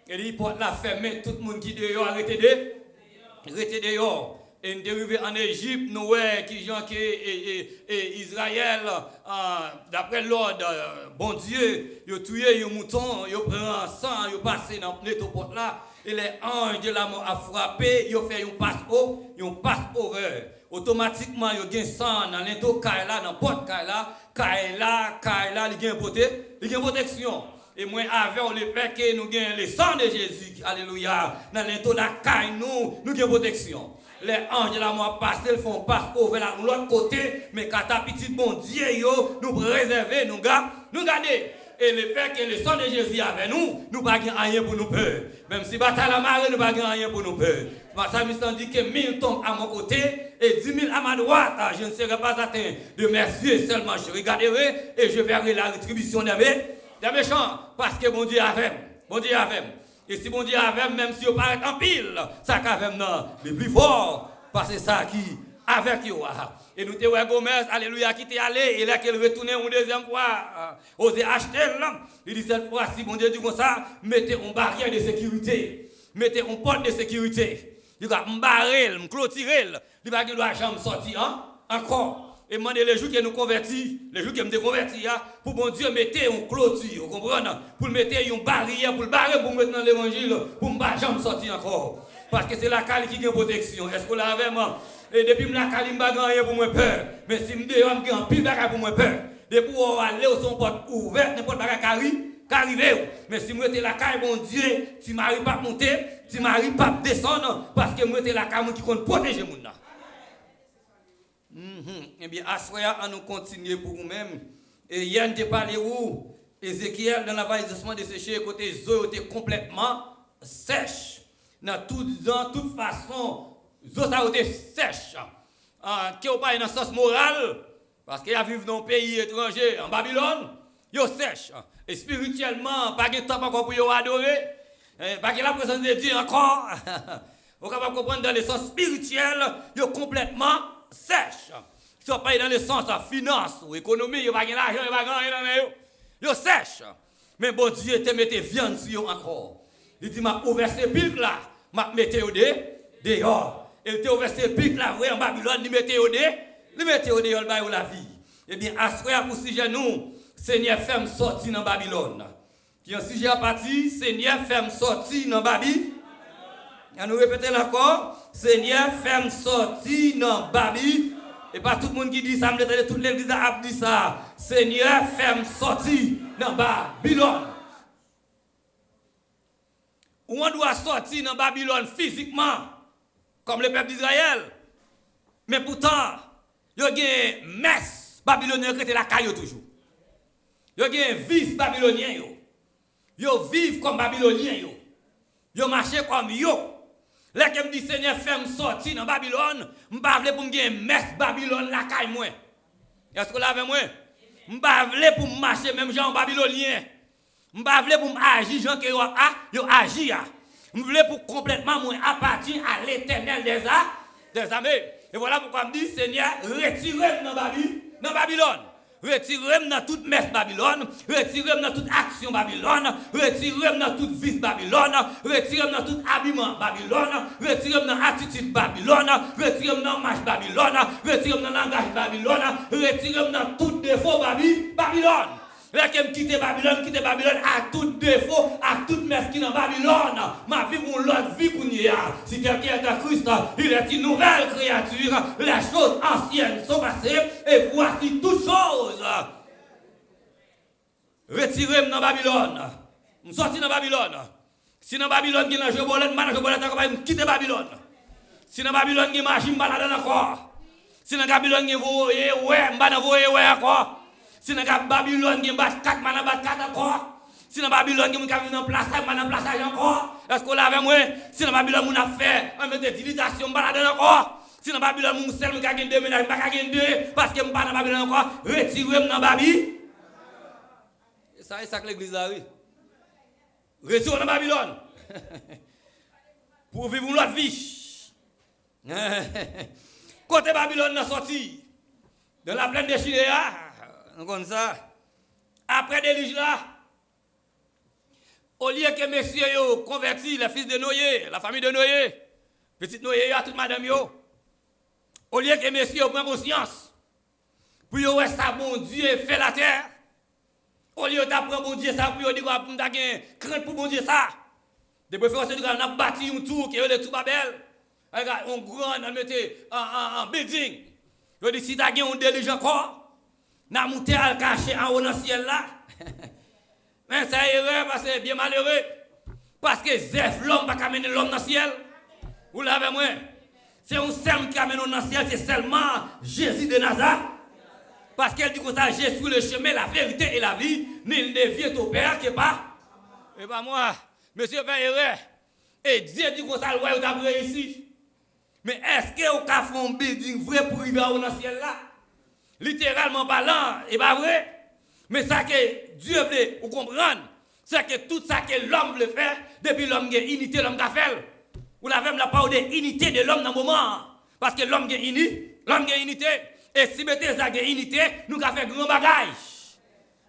Et il porte la fermée, tout le monde qui dehors, arrêtez dehors. Et nous arrivons en Égypte, nous voyons qui gens qui Israël, d'après l'ordre, bon Dieu, ils ont tué un mouton, ils ont pris un sang, ils ont passé dans le porte là. Et les anges de la mort a frappé, ils ont fait un pass-over. Automatiquement, ils ont gagné sang dans l'ento Kaila, dans le porte Kaila, ils ont une protection. Et moi, avant le fait que nous gagnons le sang de Jésus, alléluia, dans l'ento de la Kaila, nous avons protection. Les anges de la mort passent, ils font pass-over de l'autre côté, mais quand ta petite bon Dieu, nous préserver, nous garder. Et le fait que le sang de Jésus est avec nous, nous n'avons rien pour nous peur. Même si bataille la marée, nous n'avons rien pour nous peur. Ça me dit que 1000 tombent à mon côté et 10 000 à ma droite. Je ne serai pas atteint de mes yeux seulement. Je regarderai et je verrai la rétribution des méchants. Parce que mon Dieu est avec. Bon Dieu est avec. Et si mon Dieu est avec, même si on paraît en pile, ça qu'avec nous, le plus fort. Parce que ça qui avec vous. Et nous te voyons Gomez, alléluia, qui t'est allé, et là qu'elle retourne une deuxième fois, oser acheter là. Il dit cette fois, si mon Dieu dit comme ça, mettez une barrière de sécurité, mettez une porte de sécurité. Il va m'barrer, m'clôturer, il va qu'il doit jamais sortir, encore. Et demandez les jours que nous convertis, les jours que nous convertis, pour bon Dieu, mettez une clôture, vous comprenez? Pour mettre une barrière, pour le barrer, pour mettre dans l'évangile, pour ne pas jamais sortir encore. Parce que c'est la cale qui a une protection. Est-ce que là, vraiment? Et depuis que je n'ai pas rien pour moi peur. Mais si je me dis que je n'ai pas pour moi peur. Depuis que je aller au son porte ouverte, n'importe quoi qui arrive. Mais si je suis la caille, bon Dieu, tu m'arrives pas à monter, tu m'arrives pas à descendre, parce que je suis la caille qui compte protéger mon. Eh bien, à ce moment nous continuons pour nous-mêmes. Et hier, nous avons parlé où Ézéchiel, dans la vallée de sécher, côté les eaux étaient complètement sèches. Dans toute façon, les eaux étaient sèches. Qui n'est pas dans le sens moral, parce qu'il y a vécu dans un pays étranger, en Babylone, ils sont sèches. Et spirituellement, pas de temps encore pour adorer, pas de la présence de Dieu encore. Vous pouvez comprendre dans le sens spirituel, ils sont complètement sèches. Ils ne sont pas dans le sens finance ou économie, ils n'ont pas l'argent, ils n'ont pas rien. Ils sont sèches. Mais bon Dieu te mette viande sur eux encore. Il dit, m'a ouvert ce pic là, m'a mette au dehors. Il te ouvert ce pic là, vrai en Babylone, il mette au dehors, il baille la vie. Eh bien, à ce pour sujet nous, Seigneur fait sortir dans Babylone. Qui est un sujet à partir, Seigneur fait sortir dans Babylone. Et nous répétons encore, Seigneur fait sortir dans Babylone. Et pas tout le monde qui dit ça, mais toute l'église a dit ça. Seigneur fait sortir dans Babylone. Où on doit sortir dans Babylone physiquement, comme le peuple d'Israël. Mais pourtant, il y a une messe babylonienne qui était la caille toujours. Il y a un vice babylonien. Ils vivent comme babyloniens. Ils marchent comme yo. Là que me dit Seigneur fait me sortir dans Babylone, je ne veux pas pour me gagner messe Babylone la caille moi. Est-ce que là avec moi? M'pa vle pour marcher même gens babylonien. M'pa vle pour agir gens que yo agi a. M'vle pour complètement moi appartenir à l'Éternel des armées. Et voilà pourquoi me dit Seigneur, retirez-moi dans Babylone. Retirez-moi dans toute messe Babylone, retirez-moi dans toute action Babylone, retirez-moi dans toute vice Babylone, retirez-moi dans tout habillement Babylone, retirez-moi dans attitude Babylone, retirez-moi dans marche Babylone, retirez-moi dans langage Babylone, retirez-moi dans tout défaut Babylone. Là que me quitte Babylone à tout défaut, à toute messe qui dans Babylone. Ma vie pour l'autre vie qu'on y a. Si quelqu'un est en Christ, il est une nouvelle créature. Les choses anciennes sont passées et voici toutes choses. Retirez-moi dans Babylone. Je sorti dans Babylone. Si dans Babylone il y a un jeu bolette, je quitte Babylone. Si dans Babylone il y a magie, je balade encore. Si dans Babylone il y a voyé, ouais encore. Si dans Babylone, il y a 4 man en 4 encore. Si dans Babylone, il y a un plaçage, man en plaçage encore. Est-ce qu'on l'a avec moi? Si dans Babylone, on a fait un peu de dilatation, balade encore. Si dans Babylone, on seul, on a gagné 2 ménages, on a gagné 2, parce que on pas dans Babylone encore. Retirez-moi dans Babylone. Ça est ça que l'église a, oui. Retirez-moi dans Babylone. Pour vivre l'autre vie. Côté Babylone, on a sorti de la plaine de Chiléa. Comme ça. Après déluge là, au lieu que messieurs yo converti les fils de Noé, la famille de Noé, petite Noé à toute madame yo, au lieu que messieurs prennent conscience, pour yo ouais ça bon Dieu fait la terre, au lieu d'apprendre bon Dieu ça pour yo dire qu'on a crainte pour bon Dieu ça, de préférence on a bâti un tour qui est le tout Babel, on grand on mettait en building, yo dit si t'as gagné un déluge encore n'a monté à cacher en haut dans le ciel là. Mais ça est erreur parce que c'est bien malheureux. Parce que Zeph, l'homme, va amener l'homme dans le ciel. Vous l'avez moi. C'est un seul qui amène dans le ciel, c'est seulement Jésus de Nazareth. Parce qu'elle dit que ça, Jésus le chemin, la vérité et la vie. Nul ne vient au Père que pas. Et pas moi. Monsieur fait erreur. Et Dieu dit que ça, le royaume a réussi. Mais est-ce que vous avez fait un building vrai pour arriver dans le ciel là? Littéralement parlant, et pas vrai. Mais ça que Dieu veut vous comprendre, c'est que tout ça que l'homme veut faire, depuis l'homme a unité, l'homme a fait. Vous l'avez même la parole de unité de l'homme dans le moment. Parce que l'homme a unité. Et si mettez ça unité, nous avons fait grand bagage.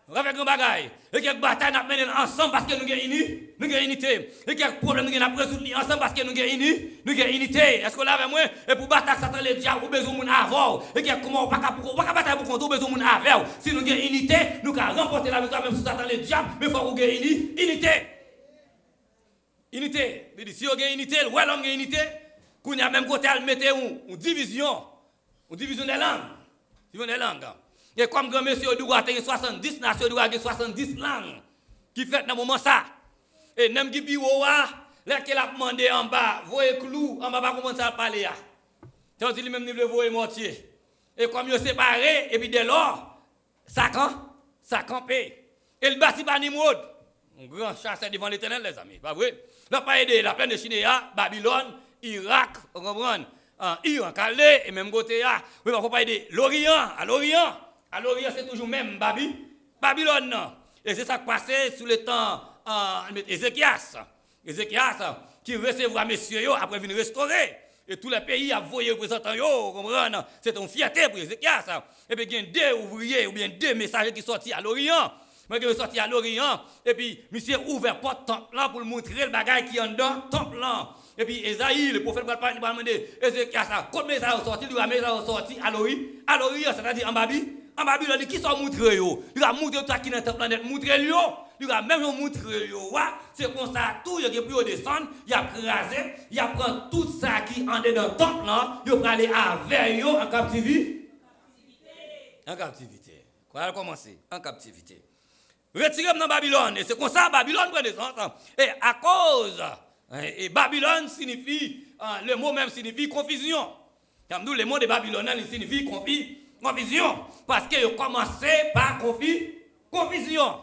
Nous avons fait grand bagage. Et quelques batailles nous menons ensemble parce que nous avons unité. Et quelques problèmes nous avons résolus ensemble parce que nous avons unité. Est-ce que là avec moi? Et pour battre Satan le diable, vous avez besoin d'avoir. Et comment on ne peut pas batailler pour contre, vous avez besoin d'avoir. Si nous avons unité, nous avons remporté la victoire même sur Satan le diable, mais il faut que nous ayons unité. Unité. Si vous avez unité, l'homme a unité, qu'on a même côté à mettre une division. Une division des langues. Et comme grand monsieur doit avoir 70 nations, doit avoir 70 langues qui fait dans le moment ça. Et même qui bureau là qu'elle a demandé en bas, voyez clou en bas pas comment ça parler là. C'est aussi même niveau voyez mortier. Et comme ils séparés et puis dès lors ça campé. Et le bâti par Nimrod. Un grand chasseur devant l'Éternel les amis, pas vrai? Là pas aider la plaine de Chinéa, Babylone, Irak, on comprend? Iran, Calais et même côté là, il ne faut pas aider l'Orient, à l'Orient c'est toujours même Babylone. Non. Et c'est ça qui passait sous le temps Ézéchias qui recevra messieurs après venir restaurer. Et tous les pays a voyé représentants, comprendre? C'est une fierté pour Ézéchias. Et puis il y a deux ouvriers ou bien deux messagers qui sont sortis à l'Orient. Mais qui sont sortis à l'Orient. Et puis monsieur ouvert porte temple là pour montrer le bagage qui est en dedans temple là. Et puis Esaïe, le prophète va demander Ézéchias, quand les messages sont sortis, il va sortir à l'Orient, c'est-à-dire en Babylone, qui sont montrés yo. Il va montrer tout qui dans le temple là, montrer yo. Il va même montrer yo. C'est comme ça tout, il y a plus descendre, il a crasé, il a prend tout ça qui en dedans le temple là, il va aller avec yo en captivité. En captivité. Quoi commencer en captivité. Retirez dans Babylone, et c'est comme ça Babylone prend des enfants. Et à cause et Babylone signifie, le mot même signifie confusion. Comme nous, le mot de Babylone signifie confusion. Parce qu'il a commencé par confusion.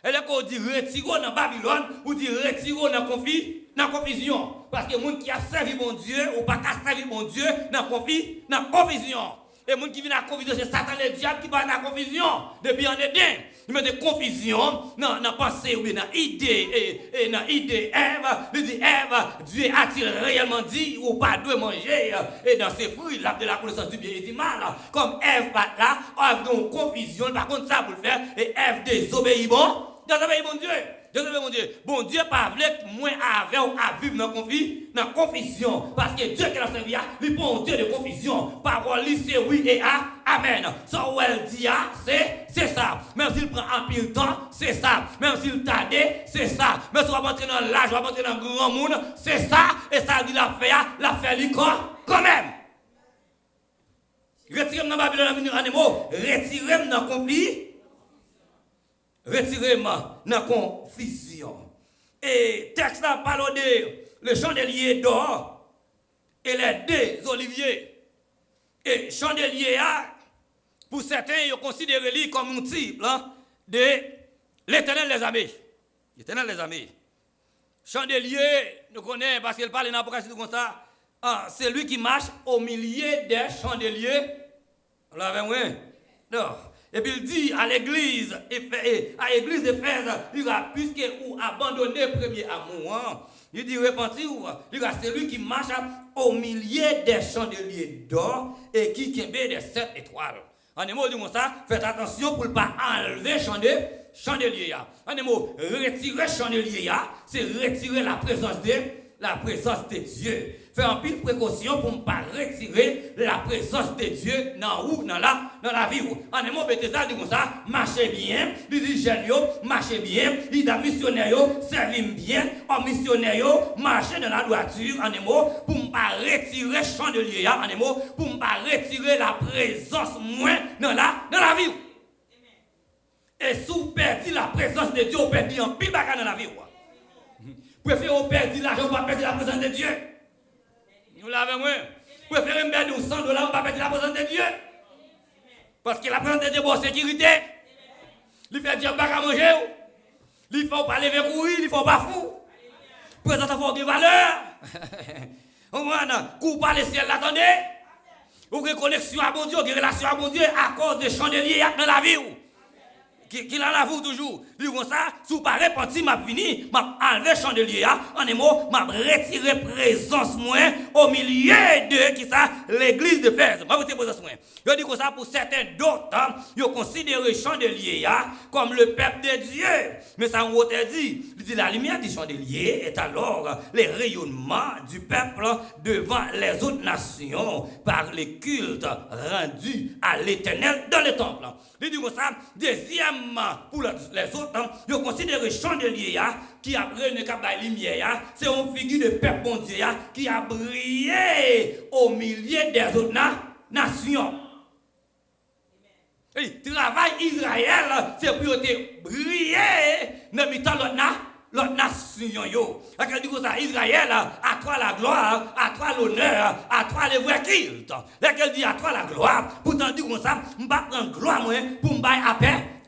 Et là, quand on dit retirons dans Babylone, on dit retirons dans confusion. Parce que les gens qui a servi mon Dieu, ou pas qui a servi mon Dieu, dans confusion. Et les gens qui viennent à la confusion, c'est Satan le diable qui va à la confusion. Depuis en Éden. Il met des confusions dans la pensée ou bien dans l'idée. Et dans l'idée, Ève, il dit Ève, Dieu a-t-il réellement dit ou pas de manger et dans ses fruits, l'arbre de la connaissance du bien et du mal. Comme Ève pas là, Ève dans confusion, par contre ça pour le faire, et Ève désobéit bon. Désobéit bon Dieu. Désolé mon Dieu. Bon Dieu pas voulu moins avec ou à vivre dans confusion. Parce que Dieu qui a servi, il prend un Dieu de confusion. Parole, c'est oui et amen. Ça où elle dit, c'est ça. Même s'il prend un pile temps, c'est ça. Même s'il tarde, c'est ça. Même s'il va rentrer dans l'âge, va rentrer dans le grand monde, c'est ça. Et ça dit la fait l'icône quand même. Retirez-moi dans Babylone, retirez-moi dans le conflit. Retirez-moi dans la confusion. Et texte là parle de le chandelier d'or et les deux oliviers. Et chandelier, pour certains, ils considèrent lui comme un type de l'Éternel des armées. L'Éternel des armées. Chandelier, nous connaissons parce qu'il parle dans l'Apocalypse comme ça. C'est lui qui marche au milieu des chandeliers. Vous l'avez vu? Non. Et puis il dit à l'église d'Éphèse, il a puisque vous abandonnez le premier amour, il dit repentir, c'est lui qui marche au milieu des chandeliers d'or et qui kembe des 7 étoiles. En des mots, dit ça, faites attention pour ne pas enlever chandelier. En des mots, retirer chandelier, c'est retirer la présence de Dieu. Faire un pile précaution pour ne pas retirer la présence de Dieu dans la vie. En un mot, Bethesda dit comme ça, marchez bien, il dit marchez bien, il dit missionnaire, servez bien, en missionnaire, marchez dans la droiture, en un mot, pour ne pas retirer le chandelier, en un mot, pour ne pas retirer la présence moins dans la vie. Et si vous perdez la présence de Dieu, vous perdez un pile bagarre dans la vie. Préférez perdre l'argent, vous pas perdre la présence de Dieu. Nous l'avons moins. Préférez perdre $100, vous pas perdre la présence de Dieu. Parce que la présence de Dieu est bonne sécurité. Il fait Dieu pas à manger. Il ne faut pas lever courir, il ne faut pas fou. Présence il faut de valeur. On va couper le ciel, l'attendez. Ou une connexion à bon Dieu, une relation à bon Dieu à cause des chandeliers dans la vie. Qui en a vous toujours. Lui comme ça, si vous pas repenti, m'a fini, m'a enlevé chandelier, en un mot, m'a retiré présence moins au milieu de qui ça, l'église de Fès. M'a retiré présence moins. Je dis comme ça pour certains d'autres, ils considèrent chandelier comme le peuple de Dieu. Mais ça on dit, il dit la lumière du chandelier est alors les rayonnements du peuple devant les autres nations par les cultes rendus à l'Éternel dans le temple. Il dit comme ça, deuxièmement, pour les autres, ils considèrent le chandelier qui a brillé une lumière, c'est une figure de peuple bon Dieu qui a brillé au milieu des autres nations. Le travail Israël, c'est pour briller dans l'autre nation. Quand dit ça, Israël, à toi la gloire, à toi l'honneur, à toi le vrai culte. Quand dit à toi la gloire, pourtant dit comme ça, je ne vais pas prendre gloire pour me battre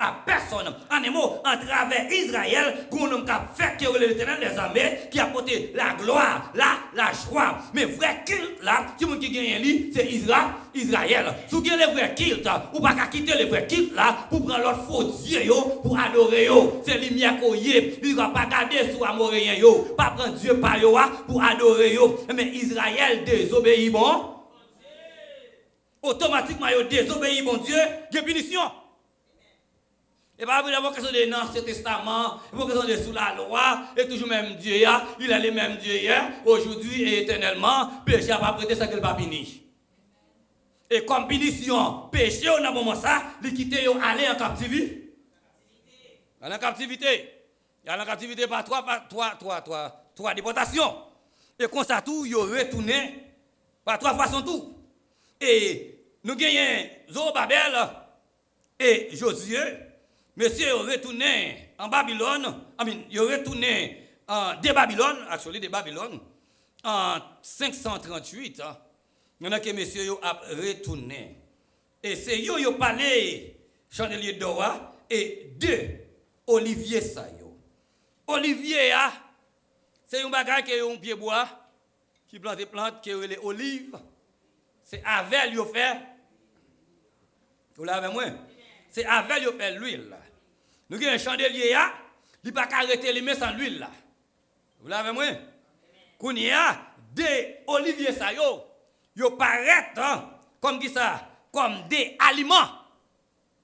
à personne. En un mot, en travers Israël, qu'on a fait que l'Éternel des armées, qui a porté la gloire, la joie. Mais vrai culte là, si vous qui gagne c'est Israël. Si vous avez le vrai culte, ou pas qu'à quitter le vrai culte là, pour prendre l'autre faux Dieu pour adorer yo. C'est lumière qu'on y est, il ne va pas garder sur amoréen yo, pas prendre Dieu par yo pour adorer yo. Mais Israël désobéit bon. Automatiquement yo désobéit bon Dieu, il y a punition. Et pas avoir question de l'Ancien Testament, il faut question de sous la loi, et toujours même Dieu, il est le même Dieu hier, aujourd'hui et éternellement, péché n'a pas prêté ça qu'il va punir. Et comme punition, péché, on a un moment ça, il quitte aller en captivité. En captivité. Il y a en captivité par trois déportations. Et comme ça tout, il retourné par 3 façons tout. Et nous gagnons Zorobabel et Josué. Monsieur est retourné en Babylone, il est retourné de Babylone, en 538. Il y en a que monsieur a retourné. Et c'est eux qui ont parlé, chandelier d'or, et 2 Olivier ça. Olivier, c'est un bagage qui est un pied bois, qui plante des plantes, qui est les olives. C'est avec lui fait Vous l'avez moi? C'est avec yo fait l'huile. Nous avons un chandelier là, il pas arrêter les mains sans l'huile là. Vous l'avez moi? Qu'on y a des oliviers ça yo paraît comme qui ça, comme des aliments.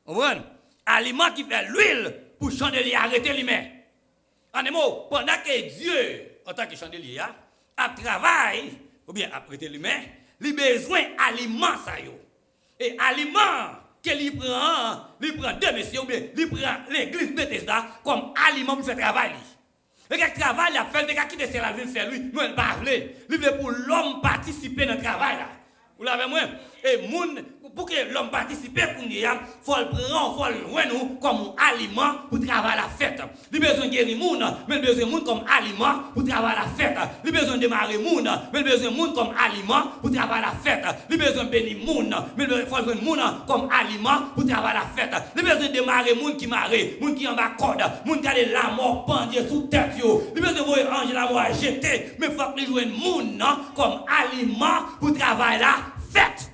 Vous comprenez? Aliments qui fait l'huile pour chandelier arrêter les mains. En un mot, pendant que Dieu en tant que chandelier a travaillé ou bien a prêté les mains, il a besoin d'aliments ça yo. Et aliments que il prend deux messieurs, ou bien il prend l'église Bethesda comme aliment pour faire travail. Et quel travail il a fait, il a quitté la ville faire lui, nous ne parler. Il veut pour l'homme participer dans le travail là. Vous l'avez moi? Et pour que l'homme participe, il faut le prendre, faut le joindre comme aliment pour travailler la fête. Il a besoin de guérir les gens, mais il a besoin de comme aliment pour travailler la fête. Il a besoin de démarrer les gens, mais il a besoin de comme aliment pour travailler la fête. Il a besoin de bénir les gens, mais il faut le prendre comme aliment pour travailler la fête. Il a besoin de démarrer les gens qui marrent, les gens qui en bas corde, les gens qui ont la mort pendue sous tête. Il a besoin de voir ange la mort jeter, mais il faut que les gens comme aliment pour travailler la fête.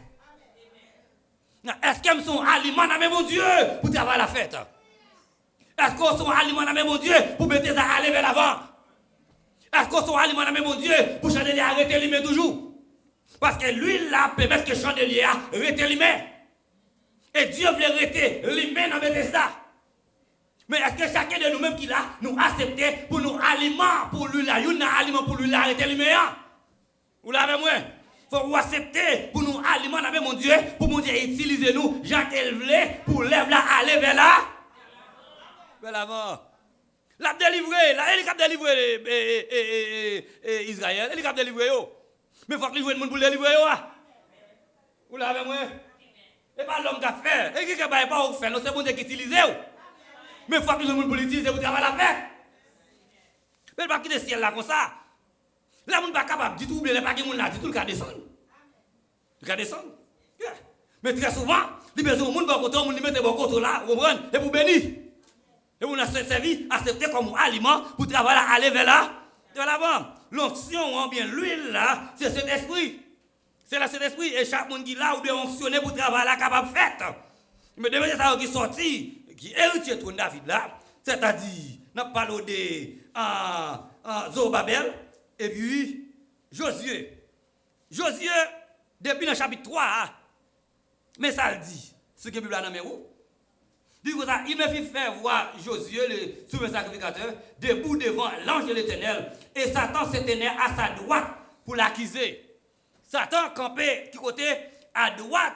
Est-ce qu'ils sont aliments dans mon Dieu pour travailler la fête? Est-ce qu'ils sont aliments dans mon Dieu pour mettre ça aller vers l'avant? Est-ce qu'ils sont aliments dans mon Dieu pour chandelier arrêter les mains toujours? Parce que l'huile là permet que chandelier arrête les mains. Et Dieu veut arrêter les mains dans Bethesda. Mais est-ce que chacun de nous-mêmes qui là, nous accepter pour nous aliments pour lui là, il y a un aliment pour lui là arrêter les mains? Vous l'avez moi? Il faut accepter pour nous alimenter avec mon Dieu, pour mon Dieu utiliser nous, Jean qu'elle voulait, pour lever là, aller vers là. Vers l'avant. La délivré, là, il a délivré Israël, il a délivré. Mais il faut que les gens pour délivrer. Vous l'avez moi? Et pas l'homme qui a fait. Et qui n'a pas fait, c'est bon Dieu qui utilise. Mais il faut que les gens pour l'utiliser pour travailler la fête. Mais il ne va pas quitter le ciel là comme ça. Là, on n'est pas capable du tout, il n'y a pas de monde là, du tout, le cas descend. Le cas descend. Mais très souvent, il y a besoin de monde, on met des côté là, on prend, et pour bénir. Et on a servi, accepté comme aliment pour travailler, aller vers là, vers l'avant. L'onction, bien l'huile là, c'est cet esprit. C'est là cet esprit, et chaque monde qui est là, ou bien onctionné pour travailler là, capable de faire. Mais demain, c'est ça qui est sorti, qui est héritier de David là, c'est-à-dire, on a parlé de Zorobabel. Et puis, Josué, depuis le chapitre 3, mais ça le dit, ce que la Bible a nommé où? Il me fit faire voir Josué, le souverain sacrificateur, debout devant l'ange de l'Éternel, et Satan se tenait à sa droite pour l'accuser. Satan campait qui côté à droite,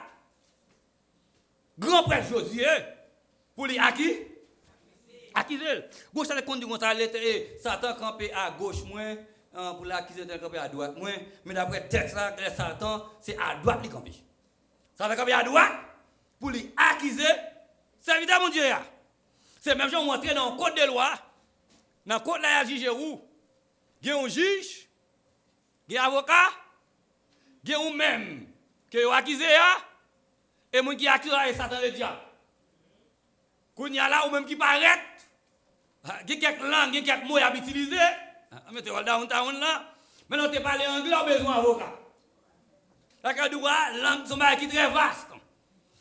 grand prêtre Josué, pour lui accuser. Gauche, ça compte comme ça, Satan campait à gauche, moins. Pour l'accuser de camper à droite. Mais d'après le texte, là, Satan, c'est à droite qu'il campe. Satan campe à droite pour lui accuser. C'est évident, mon Dieu. C'est même gens qui entrer dans le code de loi. Dans le code de la juge où il y a un juge, il y a un avocat, il y a un même qui est accusé, et mon qui accuse Satan le diable. Quand il y a là, ou même qui paraît, il y a quelques langues, il y a quelques mots à utiliser. Mais tu es downtown là. Maintenant, tu parles anglais, on a besoin d'avocat. La cadoua, langue qui est très vaste.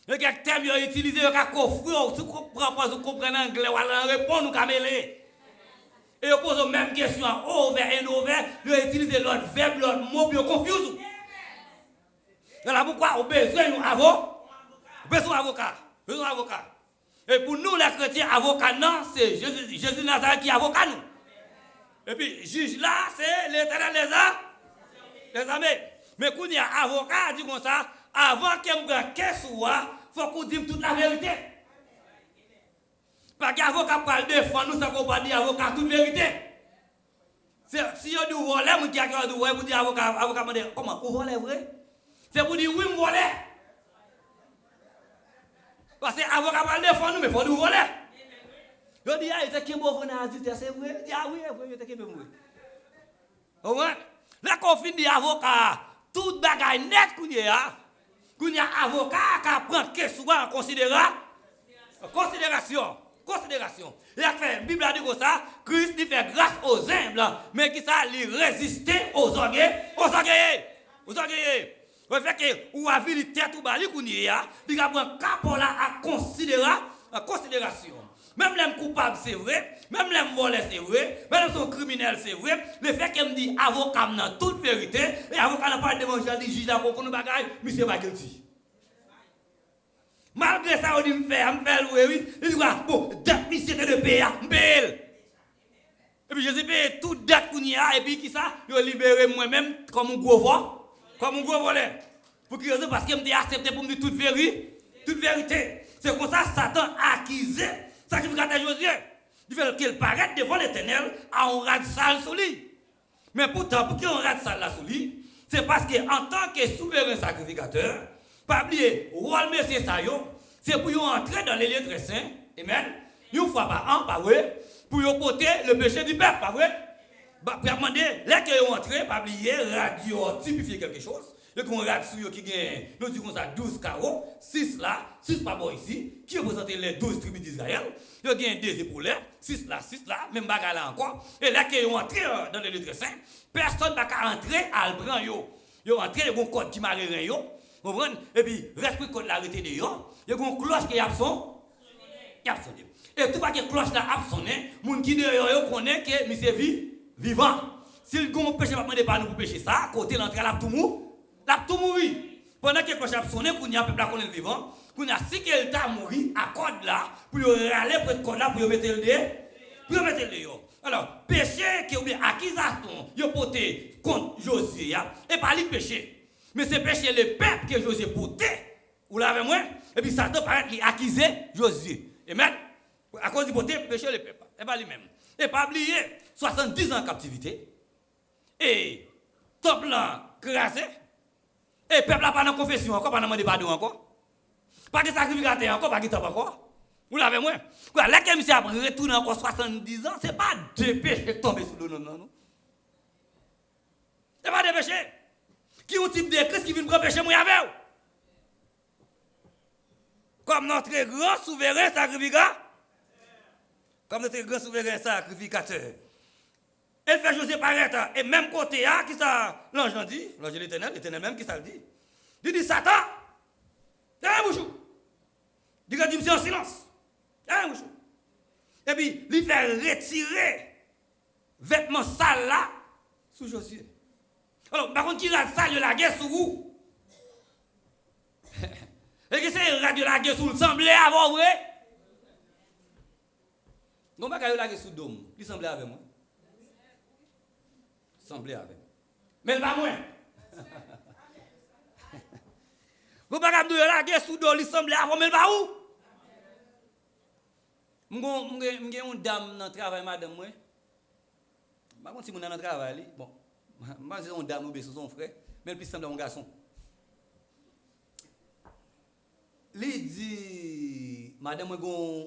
Il y a quelques termes qui sont utilisés, il y a quelques coffres, si vous comprenez l'anglais, on répond, nous caméler. Et on pose la même question, over and over, ils utilisent l'autre verbe, l'autre mot, puis ils confusent. Voilà pourquoi on a besoin d'avocat. Besoin d'avocat. Et pour nous, les chrétiens, avocat, non, c'est Jésus Nazareth qui est avocat, nous. Et puis, juge là, c'est l'Éternel les armées. Mais quand il y a un avocat, dit comme ça, avant qu'il me prenne caisse, il faut qu'on dise toute la vérité. Parce qu'un avocat peut le défendre, nous, ça ne peut pas dire avocat toute vérité. Si on dit voler, on dit vous dites avocat, me dit comment, vous volez vrai? C'est pour dire oui, vous volez. Parce que l'avocat peut le défendre, mais il faut dire vous volez. Je dis, il était qui bon adulte, c'est vrai? Ah oui, il était qui bon. Là, qu'on finit dit avocat, tout bagaille net qu'on y a avocat qui prend question en considération. Il a fait, la Bible a dit comme ça, Christ lui fait grâce aux humbles, mais qui ça lui résister aux orgueillés. Le fait que ou a vu tête ou bali kounia, il va prendre capot là à considération. Même les coupables c'est vrai, même les voleurs c'est vrai, même les sont criminels c'est vrai. Le fait qu'elle me dit avocat dans toute vérité et avocat n'a pas devant le juge là pour qu'on nous bagaille, monsieur pas guilty. Malgré ça on dit me faire oui, il dit bon, date monsieur de payer, m'paye. Et puis je sais pas toute date qu'on y a et puis qui ça, je libéré moi-même comme un gros voleur. Pour que parce que me accepté pour me dire toute vérité. C'est comme ça Satan a accusé sacrificateur Josué. Il fait qu'il paraît devant l'Éternel à un rat sale sous lui. Mais pourtant, pour qu'il y ait un rat sale là sous lui, c'est parce qu'en tant que souverain sacrificateur, pas oublier, rôle monsieur Sayo, c'est pour entrer dans les lieux très saints, amen, une fois par an, pas vrai, pour porter le péché du peuple, pas vrai. Pour demander, là qu'ils ont entré, pas oublier, radio typifier quelque chose. Le qu'on regarde sur qui gagne, nous disons ça 12 carreaux, 6 là, 6 pas bon ici, qui représente les 12 tribus d'Israël. Il y a 2 épaulettes, 6 là, même bagarre là encore. Et là qu'ils ont entré dans les lieux très saints, personne n'a qu'à entrer à le prendre yo. Ils ont entré, il y a un code qui m'a rien yo. Vous comprenez? Et puis, respect code l'arrêté de yo. Il y a une cloche qui a sonné. Et tout pas que cloche là a sonné, moun qui de yo connaît que monsieur vivant. S'il gon péché pas demander pas nous pour pécher ça, côté l'entrée là tout mou. La tout mourir. Pendant que cloche a sonné, qu'on y a peuple qu'on est vivant, qu'on a si qu'elle t'a mouru à code là pour aller pour le code là pour mettre le dé. Alors, péché qui ou bien accusation, yo porté contre Josué et pas lui péché. Mais c'est péché le peuple que Josué porté. Vous l'avez moi et puis Satan paraît lui accuser Josué. Et même à cause du porté péché le peuple. Et pas lui-même. Et pas oublier 70 ans en captivité. Et top là crasé. Et peuple n'a pas de confession encore, pas de demander pardon encore. Pas de sacrificateur encore, pas de temps encore. Vous l'avez moins. Là que monsieur a retourné encore 70 ans, ce n'est pas deux péchés qui tombent sur le non. Ce n'est pas deux péchés. Qui ont type de Christ qui vient prendre péché, moi avec. Comme notre grand souverain sacrificateur. Comme notre grand souverain sacrificateur. Elle fait José paraître, et même côté, qui ça, l'ange dit, l'ange de l'Éternel même qui ça le dit. Il dit Satan, un bouchou. Il dit monsieur en silence. Un bouchou. Et puis, il fait retirer vêtements sales là sous Josué. Alors, par contre, qui a sale de la guerre sous vous? Et que c'est la de la guerre sous le semblait avoir vrai? Non, pas qu'il y a la guerre sous le dôme. Il semblait avec moi. Semblait avec. Mais pas moins. Vous pas capable de la guerre sous dos, il semblait avant, mais pas où? M'gè une dame dans travail madame moi. Par contre si mon dans travail, bon, moi c'est une dame ou bien son frère, mais il semble un garçon. Il dit madame moi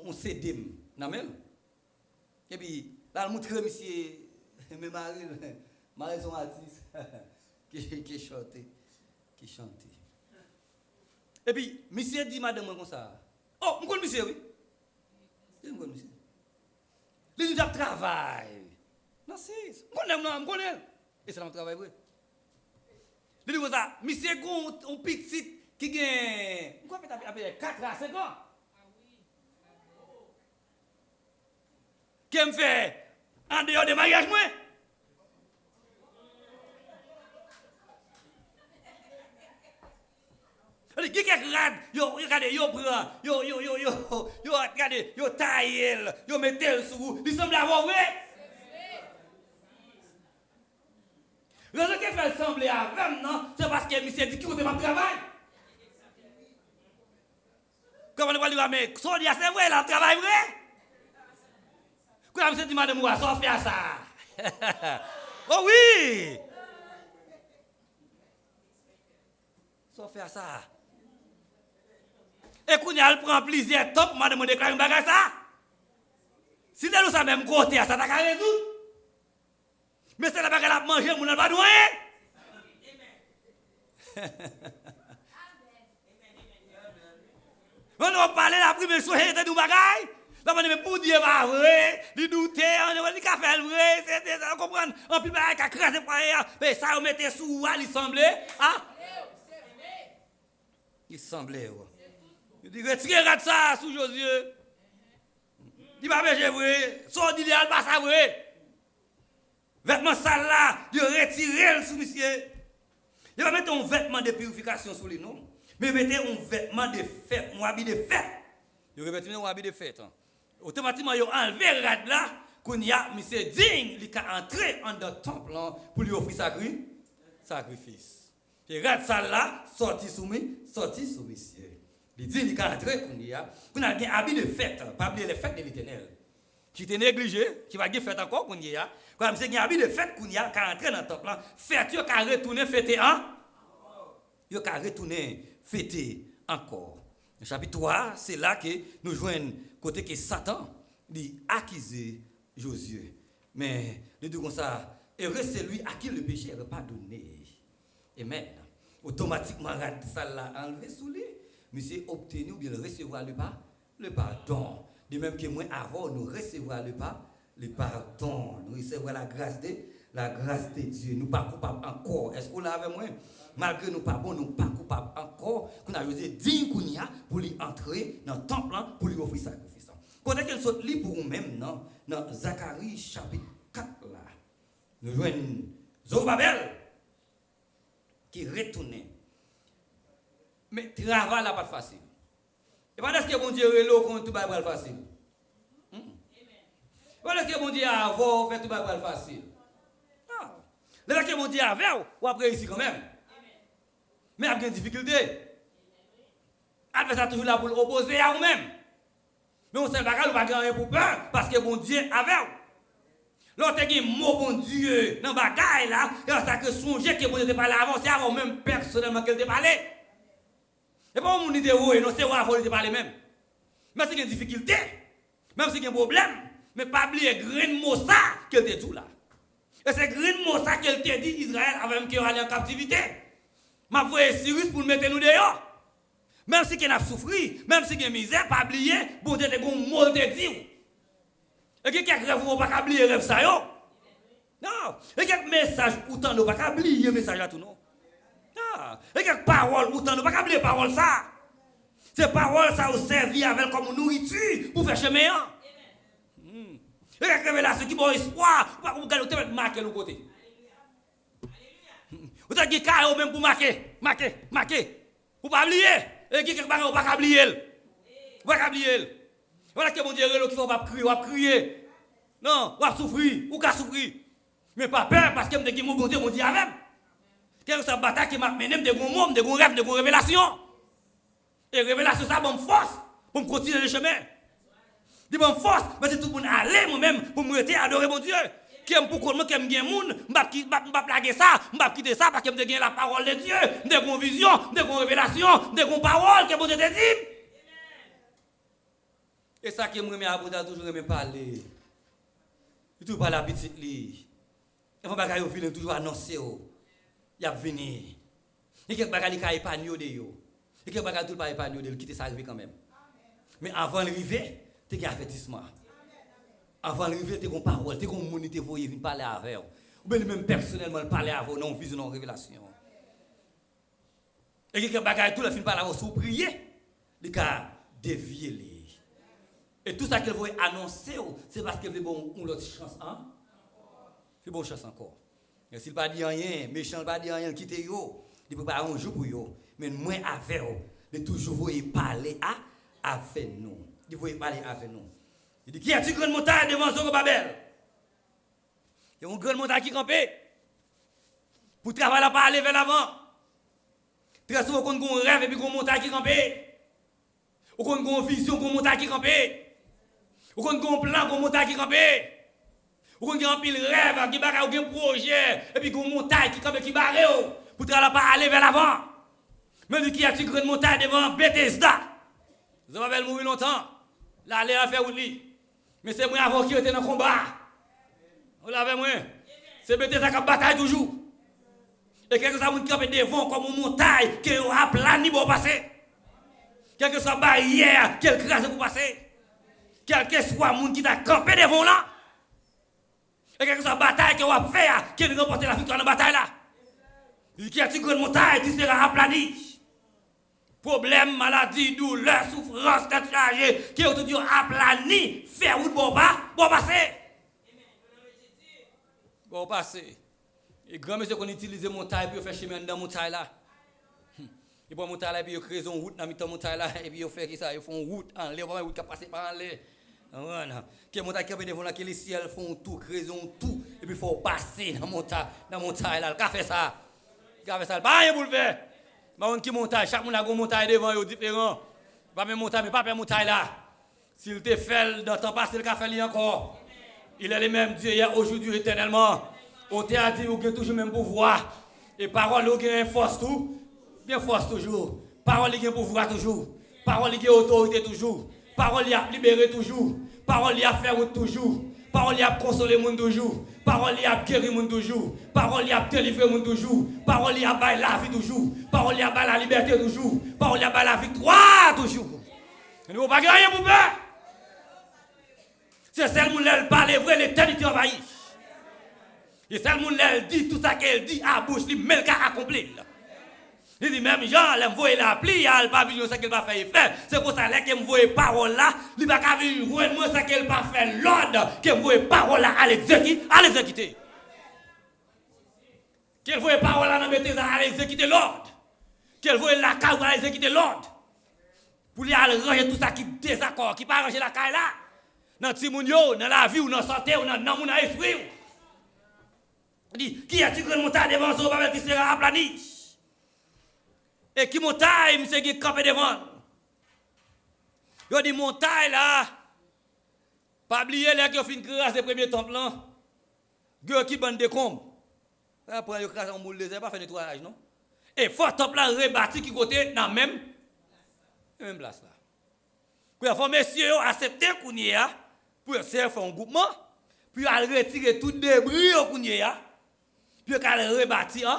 on CD nan men. Et puis là montre monsieur mes Marie son artiste qui chante. Et puis, monsieur dit madame comme ça. Oh, je connais monsieur, oui. Je connais monsieur. Il dit travail. Non, si. Je connais. Et c'est un travail, oui. Il dit comme ça, monsieur un petit qui gagne. Pourquoi peut-être appeler 4 à 5 ans? Qui me fait en dehors de mariage, moi? Qui regarde, yo taille, yo mettez sur vous, il semble avoir vrai. Raison qui fait sembler avec non, c'est parce que monsieur dit qu'il ne pas travail. Comment on va dire mais Sonia c'est vrai, là travail vrai. Quand monsieur dit madame moi, ça fait ça. Oh oui. Ça fait ça. Et qu'on y a prend plaisir top, madame me déclare un bagage ça. Si nous ça même côté ça t'a carré tout. Mais c'est la bagarre à manger, mon pas doué. On va parler la première soirée de nous bagaille. Là on pour dire pas vrai, li douter, on va dire faire vrai, c'est ça comprendre. En plus bagaille qu'a craser foyer, mais ça on mettait sous il semblait, ah. qui semblait. Il dit retirez ça sous Josué. Il va pas vrai. Son idéal pas ça vrai. Vêtement sale là, il retire le sous monsieur. Il va mettre un vêtement de purification sur lui non. Mais mettez un vêtement de fête, un habit de fête. Il revêtit un habit de fête. Automatiquement il enlevé rad là, qu'on y a monsieur digne, il a entré en dans le temple pour lui offrir sacrifice. Et rad sale là, sorti sous monsieur. Il dit il a entré qu'on a un habit de fête, pas oublier les fêtes de l'Éternel. Qui était négligé, qui va faire fête encore qu'on y a. Comme c'est un habit de fête qu'on y a, qui a entré dans le temple, fête, il a retourné fêter il a retourné fêter encore. Le chapitre 3, c'est là que nous joignons côté que Satan dit accuser Josué. Mais nous disons ça, heureux c'est lui à qui le péché est pardonné. Amen. Automatiquement, ça l'a enlevé sous lui. Monsieur obtenu ou bien recevoir le pardon. De même que moi, avant, nous recevoir le pardon. Nous recevoir la grâce de Dieu. Nous ne sommes pas coupables encore. Est-ce que vous l'avez moi? Malgré nous pas bon, nous pas coupables encore. Qu'on a José digne qu'on y a pour lui entrer dans le temple pour lui offrir sacrifice. Pendant qu'elle saute libre pour nous-mêmes, dans Zacharie chapitre 4 là, nous joignons Zorobabel qui retourne. Mais le travail n'est pas facile. Et pas est-ce que bon Dieu est là quand tout va facile. Pas est-ce que bon Dieu avant fait tout va facile. Non. Est-ce que bon Dieu avant ou après ici quand même. Mais il y a des difficultés. Après ça toujours là pour l'opposer à vous-même. Mais on ne sait pas qu'on va gagner pour peur parce que bon Dieu avant. L'autre qui est mot bon Dieu dans la bagaille là, et ça que songer que bon Dieu te parlé avant, c'est avant même personnellement qu'elle te parlé. Et pas mon idée ouais, non c'est avant de te parler même. Mais c'est une difficulté, même si il y a un problème, mais pas oublier grain mot ça qu'elle te dit là. Et c'est grain mot ça qu'elle te dit Israël avant même qu'il aller en captivité. M'a voyé Cyrus pour mettre nous dehors. Même si qu'il a souffert, même si qu'il y a misère, pas oublier bon Dieu te gon mot te dit. Et quelques rêves vous pas oublier rêve ça yo. Non, et quelques messages autant nous pas oublier message à tout non. Non, et quelques paroles autant nous pas oublier parole ça. Ces paroles ça au servi avec comme nourriture pour faire chemin. Et quelques révélations qui bon espoir, pour garder te mettre marquer le côté. Vous avez dit carré même pour marquer. Pour pas oublier. Et quelques paroles pas oublier. Pas oublier. Voilà que mon Dieu qui faut pas crier. Non, ou souffrir, ou souffrir. Mais pas peur parce que me dit mon Dieu mon Dieu avec. Quelle que soit bataille qui m'a mené de gros mots, de gros rêves, de gros révélations. Et révélation ça bonne force pour me continuer le chemin. Dit bonne force, mais c'est tout pour aller moi-même pour me rester adorer mon Dieu. Qui aime pour moi qui aime bien monde, m'pa plaguer ça, m'pa quitter ça parce que me gagner la parole de Dieu, de gros visions, de gros révélations, de gros paroles que mon Dieu te dit. Et ça qui me remet à Bouddha toujours me parler. Il toujours pas la petite li. Il faut bagaille au film toujours annoncer il a venir. Et quelque bagaille qui épargné de yo. Et quelque bagaille tout pas épargné de quitter ça arriver quand même. Mais avant d'arriver, tu as un avertissement. Avant d'arriver, tu as une parole, tu as une monité pour venir parler avec vous. Ou bien même personnellement parler avec vous, non vision, non révélation. Et quelque bagaille tout le film parler avec vous, prier, les gars dévier les. Et tout ça qu'elle veut annoncer, c'est parce qu'elle veut une autre chance. Hein? C'est bonne chance encore. Et s'il ne pas dit rien, méchant ne pas dit rien, quittez yo, il peut pas un jour pour yo. Mais moi avec vous, de toujours vous parler avec nous. Il faut parler avec nous. Il dit, qui a-t-il une grande montagne devant Zorobabel? Il y a une grande montagne qui campait. Pour travailler pas aller vers l'avant. Très souvent, on a un rêve et puis une montagne qui campait. On a une vision, une montagne qui campait. Ou qu'on a un plan pour montagne qui campe. Ou qu'on a un pile rêve qui barre un projet et puis qu'on montagne qui campe qui barre pour pas aller vers l'avant. Même qui a une grande montagne devant Bethesda. Vous avez mourir longtemps. Là aller à faire lui. Mais c'est moi avant qui était dans le combat. Vous l'avez moi. C'est Bethesda qui bataille toujours. Et quelque chose qui campe devant comme une montagne qui a plani pour passer. Quelque soit barrière qui crase pour passer. Quel que soit le monde qui t'a campé devant là, et quelle que soit la bataille que vous avez fait, qui a remporté la victoire dans la bataille là, qui a une grande montagne qui sera aplanie. Problème, maladie, douleur, souffrance, tête chargée, qui est autour de aplani, faire route bon passer. Bon passer. Et grand monsieur qu'on utilise montagne pour faire chemin dans montagne là. Et pour montagne là, puis ils créent une route dans la montagne là, et puis ils font ça, ils font une route en l'air, une route qui passe par en l'air. Voilà. Qui est montagne qui est devant là, qui les ciels font tout, créent tout, et puis il faut passer dans la montagne là. Qu'a fait ça? Qu'a fait ça? Pas rien pour le faire. Mais qui montagne, chaque monde a une montagne devant, il est différent. Pas même montagne, mais pas même montagne là. S'il te fait dans le temps passé, il a fait encore. Il est le même Dieu hier, aujourd'hui, éternellement. On t'a dit qu'il a toujours le même pouvoir. Et parole, il a une force tout. Bien force toujours. Parole, il a un pouvoir toujours. Parole, il a autorité toujours. Parole, il a libéré toujours. Parole, il a fait route toujours. Parole, il a consolé le monde toujours. Parole, il a guéri le monde toujours. Parole, il a délivré le monde toujours. Parole, il a baillé la vie toujours. Parole, il a baillé la liberté toujours. Parole, il a baillé la victoire toujours. Nous ne pouvons pas gagner pour peur. C'est celle qui parle vrai, l'éternité envahie. Et celle qui dit tout ça qu'elle dit à bouche, il met le cas accompli. Il dit même Jean, elle voit la pli, il n'a pas vu ce qu'elle va faire. C'est pour ça qu'elle me voit parole là, il n'a pas vu moi ce qu'elle va faire l'ordre, qu'elle voit parole là à l'exécuter. Qu'elle voit parole là dans mettre à l'exécuter l'ordre. Qu'elle voit la caille à l'exécuter l'ordre. Pour lui aller ranger tout ça qui désaccord, qui pas ranger la caille là. Dans Timounio, dans la vie ou dans la santé ou dans mon esprit. Il dit, qui a-t-il que montagne devant Zorobabel qui sera aplani? Et qui montagne, monsieur qui campé devant? Il dit, montagne là, pas oublier les qui ont fait une grâce des premiers temples là. Dieu qui bande de combes. Après, il a en moule désert, pas fait nettoyage, non? Et fort temple là, rebâti qui côté dans la même place là. Puis il faut messieurs accepter qu'on y a. Pour faire un groupement, puis elle retirer tout débris au Kounia, puis elle rebâtir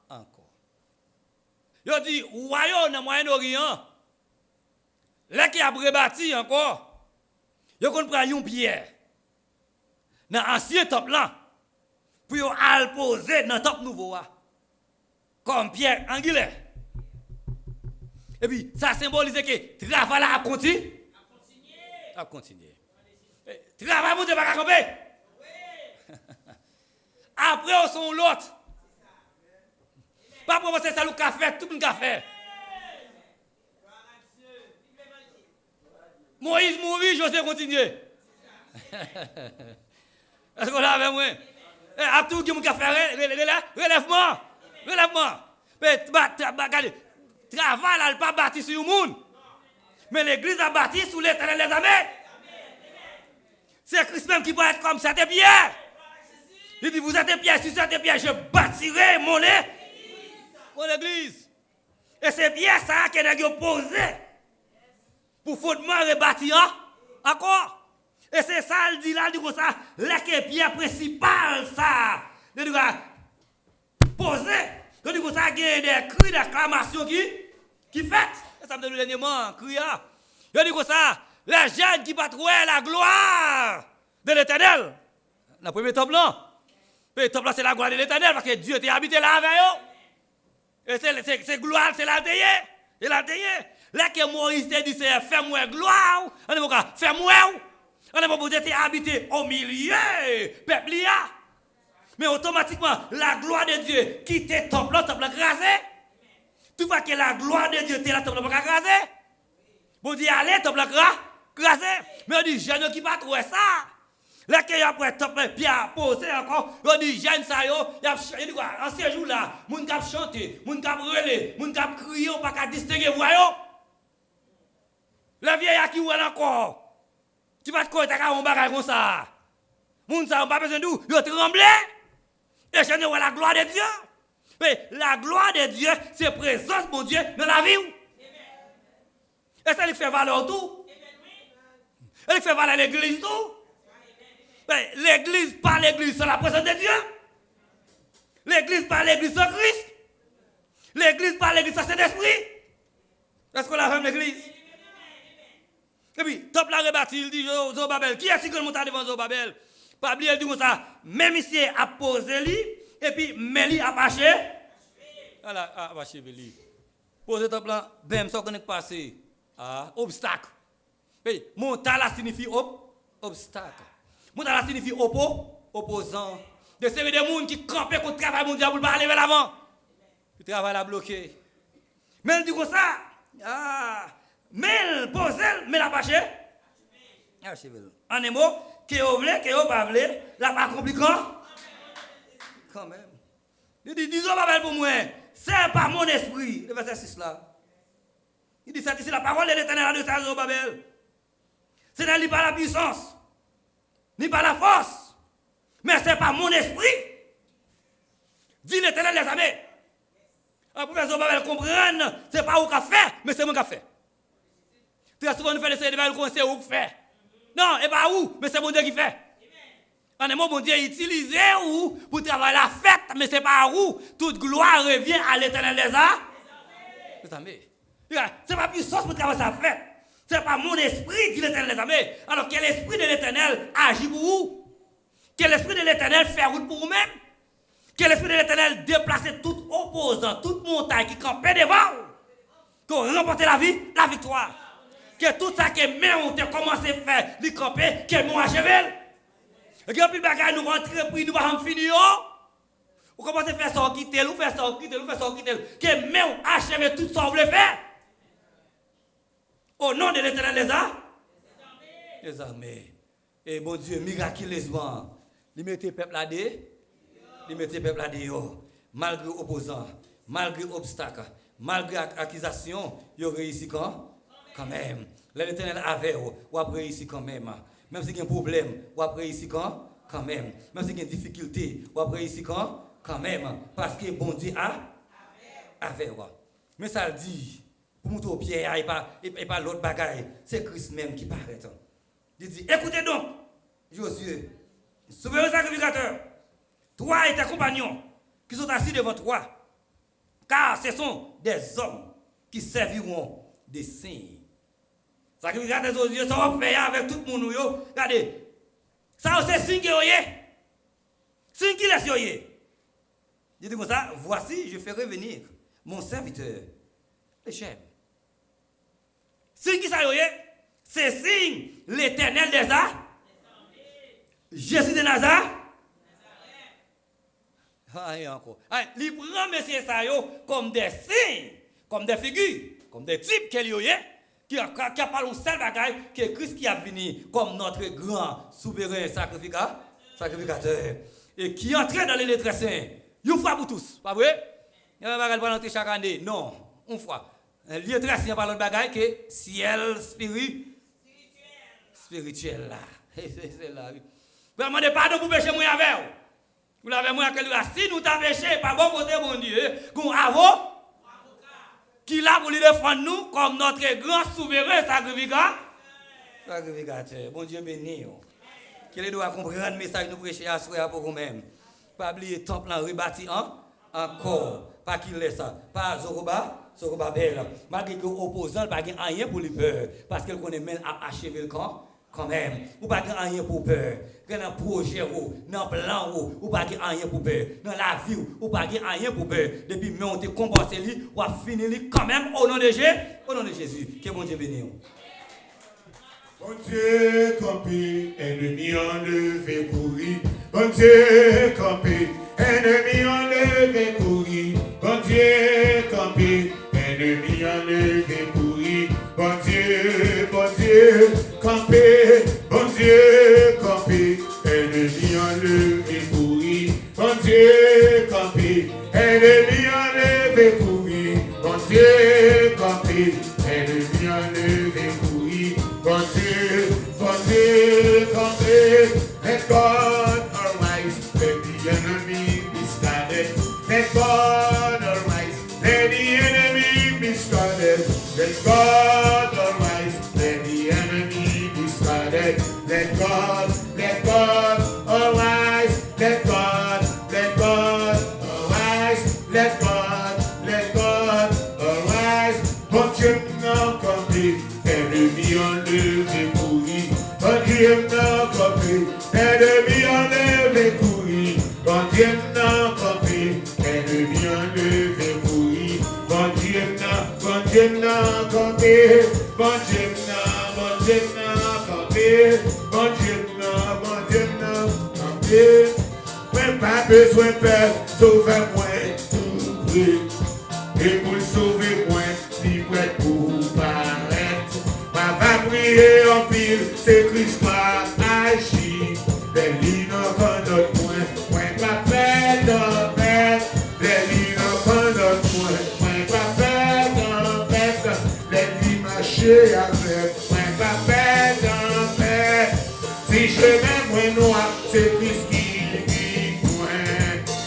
encore. Il dit, royaume dans le Moyen-Orient, là qui a rebâti encore, il qu'on prend une pierre dans l'ancien temple là, puis elle poser dans le temple nouveau, comme pierre angulaire. Et puis, ça symbolise que le travail a continué. A continué. Travail, mon Dieu, pas camper. Après, on sont l'autre. Pas pour penser ça, le café, tout le monde café. Moïse mourit, José continue. Est-ce qu'on l'a avec moi? Après tout, qui m'a café, relèvement. Regardez, travail, elle n'a pas bâti sur le monde. Mais l'église a bâti sous l'Éternel des armées. C'est Christ même qui peut être comme cette pierre. Il dit, vous êtes des pierres, si cette pierre, je bâtirai mon église. Et c'est bien ça qu'elle a posé pour fondement rebâtir encore. Et c'est ça, il dit là, il dit comme ça, la pierre principale, ça. Il dit, posé. Il dit comme ça, il y a des cris d'acclamation qui fait. Et ça me donne le dernier mot, cri. Il dit comme ça, les jeunes qui battent la gloire de l'Éternel. Le premier temple là. Le temple là, c'est la gloire de l'Éternel parce que Dieu était habité là avec eux. Et c'est gloire, c'est la déie. Et la déie. Là que Moïse te dit, c'est fais-moi gloire. On est pas fais-moi. On est pas pour être habité au milieu. Peuple là. Mais automatiquement, la gloire de Dieu quitte le temple là, grasé. Tu vois que la gloire de Dieu était là, le temple là, grasé. Bon Dieu, allez, temple là, grasé. Mais on dit, jeune qui pas trouver ça. Là, qu'il y a après temple, pierre posé encore, on dit, jeune ça, il dit quoi, en ces jours-là, moun k'ap chanter, moun k'ap relé, moun k'ap crier, on pas qu'à distinguer, voyons. Le vieillard qui ouel encore, tu vas te croire, t'as un bagage comme ça. Moun ça, on pas besoin de nous, il tremble. Et je vois la gloire de Dieu. Mais la gloire de Dieu, c'est présence de Dieu dans la vie. Et ça lui fait valeur tout. Elle fait valeur l'église tout. Mais l'église, pas l'église sans la présence de Dieu. L'église, pas l'église sans Christ. L'église, pas l'église sans Saint-Esprit. Est-ce qu'on a fait l'église? Et puis, top la rebâti, il dit Zorobabel. Qui est-ce qui monte devant Zorobabel? Pas oublier, il dit comme ça. Même ici, a posé lui, et puis, Méli a achevé. Voilà, a achevé lui. Posez ton plan, bam, ça qu'on est passé. Ah, obstacle. Oui, montala signifie obstacle. Montala signifie opposant. De série de monde qui campent contre le travail mondial pour pas aller vers l'avant. Le travail a bloqué. Mais elle dit comme ça. Ah, mais elle pose, mais la pas cher. En un mot, que vous voulez, que vous pas voulez, la pas compliquant. Quand même. Il dit, disons pas pour moi, c'est pas mon esprit. Le verset 6 là. Il dit, c'est la parole de l'Éternel de sa Babel. Ce n'est pas la puissance, ni pas la force, mais c'est pas mon esprit. Dit l'Éternel des armées. Un professeur Babel comprendre, c'est pas où qu'a fait, mais c'est moi qui a fait. Très souvent, nous faisons des séries de c'est où qui fait. Non, et pas où, mais c'est mon Dieu qui fait. En un mot, mon Dieu utilise où pour travailler la fête, mais c'est pas où. Toute gloire revient à l'Éternel des armées. C'est pas puissance pour travailler sa fête. C'est pas mon esprit, dit l'Éternel des armées. Alors, quel esprit de l'Éternel agit pour vous? Quel esprit de l'Éternel fait route pour vous-même? Quel esprit de l'Éternel déplace tout opposant, toute montagne qui campait devant vous? Qu'on remporte la victoire. Que tout ça que même on a commencé à faire, les camper, que nous achevé. Et puis le bagage nous rentre, puis nous allons finir. Vous commencez à faire ça, quitter, vous faire ça, quitter, vous faire ça, quitter. Que même on achève tout ça, vous voulez faire. Au nom de l'Éternel des armées. Et bon Dieu, miraculeusement, il mettait le peuple là-dedans. Il mettait le peuple là-dedans. Malgré opposants, malgré obstacles, malgré accusation, il a réussi quand même. L'Éternel avait, ou a réussi quand même. Même si il y a un problème, ou a réussi quand même. Même si il y a une difficulté, ou a réussi quand même. Parce que bon Dieu avait. Mais ça le dit. Pour monter au pied, et pas l'autre bagaille. C'est Christ même qui paraît. Il dit, écoutez donc, Josué, souverain sacrificateur, toi et tes compagnons qui sont assis devant toi, car ce sont des hommes qui serviront des signes. Sacrificateur Josué, ça va faire avec tout le monde. Regardez, ça c'est signe qui est. Signe qui est. Il dit comme ça, voici, je ferai venir mon serviteur, le chef. Signe qui ça c'est signe l'Éternel des armées. Jésus de Nazareth. Et encore. Il prend monsieur ça comme des signes, comme des figures, comme des types qui a parlé au seul bagaille que Christ qui a venu comme notre grand souverain sacrificateur et qui entre dans les lettres saints. Une fois pour tous, pas vrai? Il n'y a pas de entrer chaque année. Non, une fois. Les lettres saints parlent de bagaille que ciel spirituel là. C'est là. Vous demandez pardon pour pécher moi avec vous. Vous l'avez moi que si nous t'avons péché, pas bon côté mon Dieu, qu'on avocat qui là pour lui défendre nous comme notre grand souverain sacrificateur. Bon Dieu béni. Qu'il doit comprendre le message que nous prêchons à soi pour vous-même. Pas oublier le temple rebâti encore. Pas qu'il laisse ça. Pas Zorobabel. Malgré que l'opposant n'a pas rien pour lui peur. Parce qu'il connaît même à achever le camp. Quand même, ou pas rien pour peur. Dans le projet, dans le plan, ou pas rien pour peur. Dans la vie, ou pas rien pour peur. Depuis que on te compense, ou a fini quand même au nom de Jésus. Que bon Dieu bénisse. Bon Dieu campé, ennemi enlevé pourri. Bon Dieu campé, ennemi enlevé pourri. Bon Dieu campé, ennemi enlevé pourri. Bon Dieu campé, bon Dieu campé, ennemi enlevé pourri. Bon Dieu campé, ennemi enlevé pourri. Bon Dieu campé, ennemi enlevé pourri. Bon Dieu campé, let God arise, let the enemy be scattered. Let God arise, let the enemy be scattered. Let God arise, let the enemy be scattered. Let God arise, let God arise, let God arise. Bon Dieu n'a campé, ennemi enlevé pourri. Bon Dieu n'a campé, ennemi besoin père, sauve-moi tout près. Et pour le sauver moi, il prêt pour paraître. Ma va prier en pile, c'est Christ m'a agi. Les lignes qu'on notre point, moi pas fait en fait. Les lignes qu'on notre point, moi pas fait en fait. Les lignes marcher avec, moi pas fait en fait. Si je mets moi noir, c'est Christ qui point.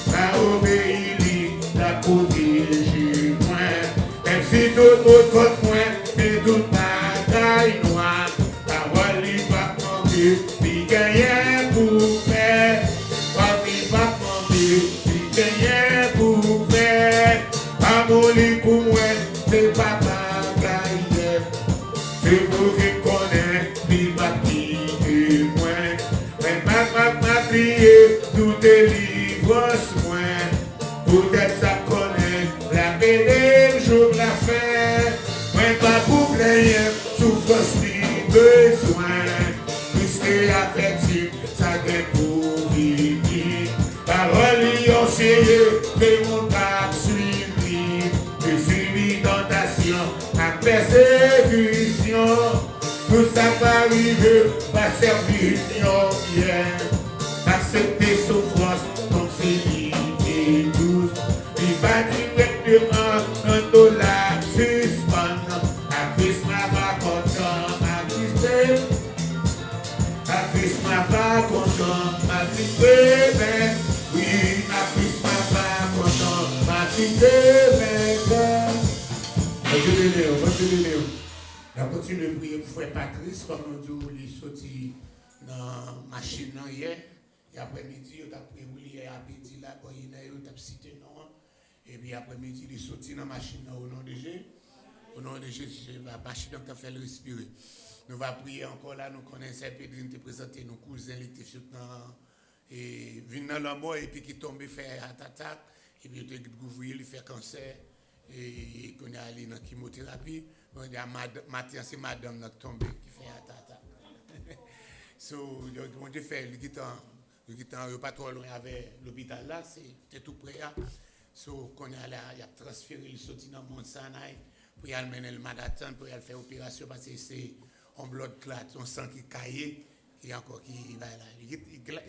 Va obéir, la protéger point. Même si tout le monde contre moi, mais toute ma taille noire. Parole n'est pas manquée, puis gagne pour faire. Parole n'est pas manquée, puis gagne pour faire. Amour pour moi, c'est pas ma taille. C'est pour qu'il connaisse, puis pas quitter moi. Mais ma prier, tout est livrance moi. Peut-être ça connaît la belle jour la fin. Moi pas pour plaire, souffrance ni besoin. Puisque affectif, ça vient pour vivre. Parole y enseignée, mais mon pas suivi. Je suis tentation, à persécution. Tout ça va arriver, va servir bien. Accepter souffrance comme c'est dit. Il va directement dans nos lacs suspendus. À Christ m'a pas content, à Christ m'a pas content, ma Christ ben. Oui, à Christ m'a pas content, ma Christ ben. On continue de prier pour frère Patrice, comme on dit, il est sorti dans la machine hier. Et après-midi, on a prié hier après-midi, là, il a cité non. Et puis après-midi, il est sorti dans la machine au nom de Jésus. Au nom de Jésus, la machine qui a fait le respirer. Nous allons prier encore là, nous connaissons Pédrine, te présenter nos cousins, les étaient et viennent dans la mort et puis qui tombent, fait attaque, et puis il a il fait cancer, et qu'on est allé dans la chimiothérapie. Maintenant, c'est madame qui tombe, qui fait attaque. So, on a fait le guitar. Le guitar n'est pas trop loin avec l'hôpital là, c'est tout près. So, qu'on est allé, il a transféré le sorti dans Mont-Sanaï pour y aller mener le matin pour y aller faire opération parce que c'est un blood clot, on sent qu'il caillé, qui est encore qui va là. Il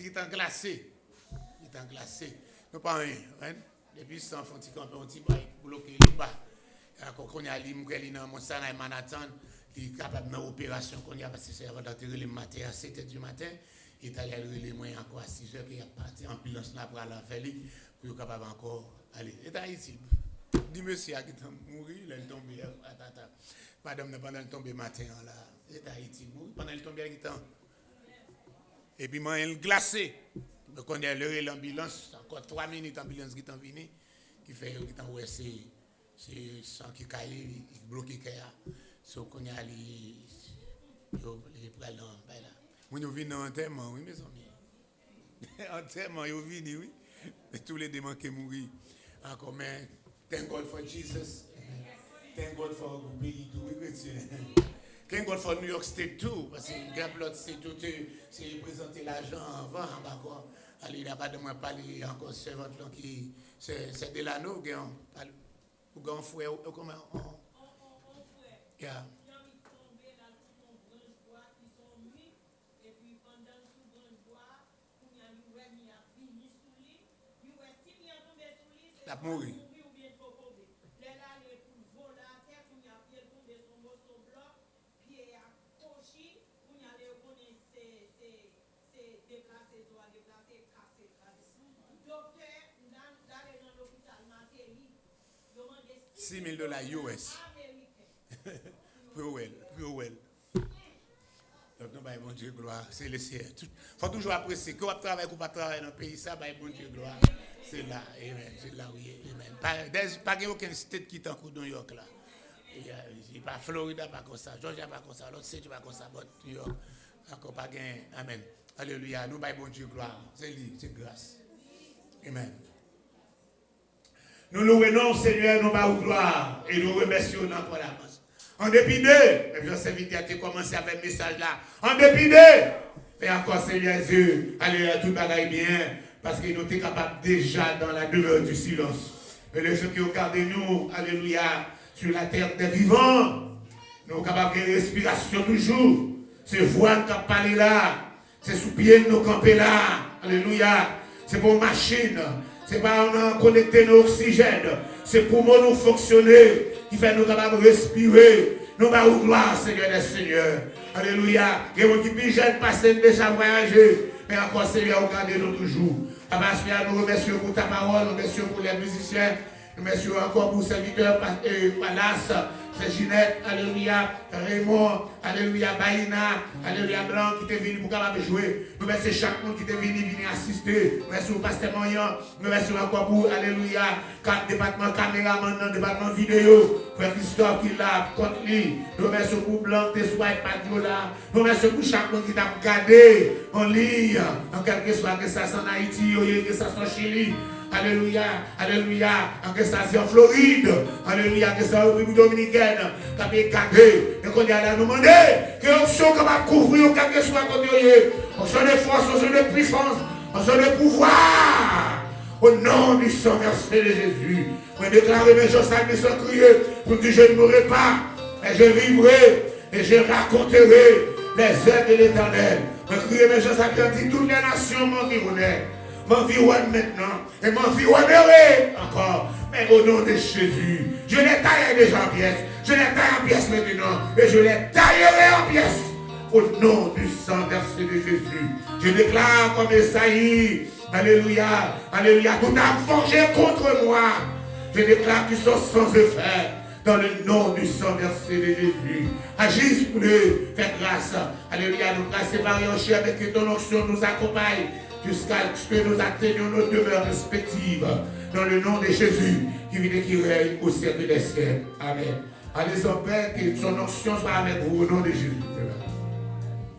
est en glacé. Il est en glacé. Non pas rien, hein? Depuis ça, on fait un petit bail pour bloquer les bas. Quand on est allé, dans Mont-Sanaï, Manhattan, il est capable de faire opération qu'on y a parce que c'est avant d'entrer le matin à 7h du matin. Il est allé les moyens encore à 6h qu'il est parti en ambulance là pour aller faire pour être capable encore aller. Il est Haïti. Dis monsieur qui est mort, il est tombé à tata. Madame pendant le tombé matin là, il est Haïti mort pendant le tombé à temps. Et puis moi il glacé. Donc on est levé l'ambulance, encore 3 minutes l'ambulance qui est venue qui fait qui est ouais c'est sans qui caille, il bloque cœur. So qu'on est allé les prendre là. Nous venons en enterrement, oui, mes amis. Enterrement, ils viennent, oui. Mais tous les démons qui mourent. Encore, mais thank God for Jesus. Thank God for the pays tout, oui, thank God for New York State too. Parce que Grand Plot, c'est tout, c'est présenter l'argent avant, encore. Allez, il n'y a pas de moi parler encore servante là qui, c'est de l'anneau, ou grand frère, ou comment, yeah. La mourir. $6,000 US. Well. Donc, nous bon Dieu gloire. C'est le ciel. Il faut toujours apprécier. Que vous travaillez ou pas travailler dans le pays, ça, bon Dieu gloire. C'est là. Amen. C'est là où il est. Amen. Pas aucun state qui est en coup de New York là. Il pas Florida, pas comme ça. Georgia, pas comme ça. L'autre state, pas comme ça. New York. Encore pas gain. Amen. Alléluia. Nous bon Dieu gloire. C'est lui. C'est grâce. Amen. Nous louons Seigneur, nous bas gloire et nous remercions encore la masse. En dépit d'eux, je vous invite à commencer avec le message là. En dépit d'eux, fais encore Seigneur Jésus, alléluia, tout bagaille bien. parce que nous sommes capables déjà dans la demeure du silence. Mais le fait que vous gardez nous, alléluia, sur la terre des vivants, nous sommes capables de respiration toujours. C'est voix qui parle là, c'est sous pied de nous camper là, alléluia. C'est pour machine, c'est pas connecter nos oxygène, c'est pour nous fonctionner, qui fait nous capables de respirer. Nous avons gloire, Seigneur des Seigneurs. Alléluia. Et vous qui plus jeunes passent déjà voyager, mais encore Seigneur, regardez-nous toujours. Papa, nous remercions pour ta parole, nous remercions pour les musiciens, nous remercions encore pour serviteurs Palace, c'est Ginette, alléluia, Raymond, alléluia, Baïna, alléluia, Blanc qui est venu pour capable jouer. Nous remercions chaque monde qui est venu assister. Nous remercions Pasteur Moyan, nous remercions encore pour, alléluia, département caméraman, département vidéo, Frère Christophe qui l'a contre lui. Nous remercions pour Blanc, Tessoua et Padiola. Nous remercions pour chaque monde qui t'a regardé en ligne, en quelque soit que ça soit en Haïti, que ça soit en Chili. Alléluia, alléluia, en ça c'est en Floride, alléluia, que ça en République Dominicaine, qui a été gardé, et qu'on a là nous demander que nous sommes capables de couvrir, quel que soit côté, on soit de force, on soit de puissance, on soit de pouvoir, au nom du sang versé de Jésus. Je déclare mes gens salués sans crier, pour que je ne mourrai pas, et je vivrai, et je raconterai les œuvres de l'Éternel. Je crie mes gens salués, toutes les nations m'environnent. M'environne maintenant et m'environnerai encore. Mais au nom de Jésus, je les taillerai déjà en pièces. Je les taille en pièces maintenant et je les taillerai en pièces. Au nom du sang versé de Jésus, je déclare comme Esaïe, alléluia, alléluia, tout a forgé contre moi. Je déclare qu'ils sont sans effet. Dans le nom du sang versé de Jésus. Agisse pour nous, fais grâce. Alléluia, nous grâce séparés en chair, mais que ton onction nous accompagne jusqu'à ce que nous atteignions nos demeures respectives. Dans le nom de Jésus, qui vit et qui règne au siècle des siècles. Amen. Allez en paix, que son onction soit avec vous au nom de Jésus.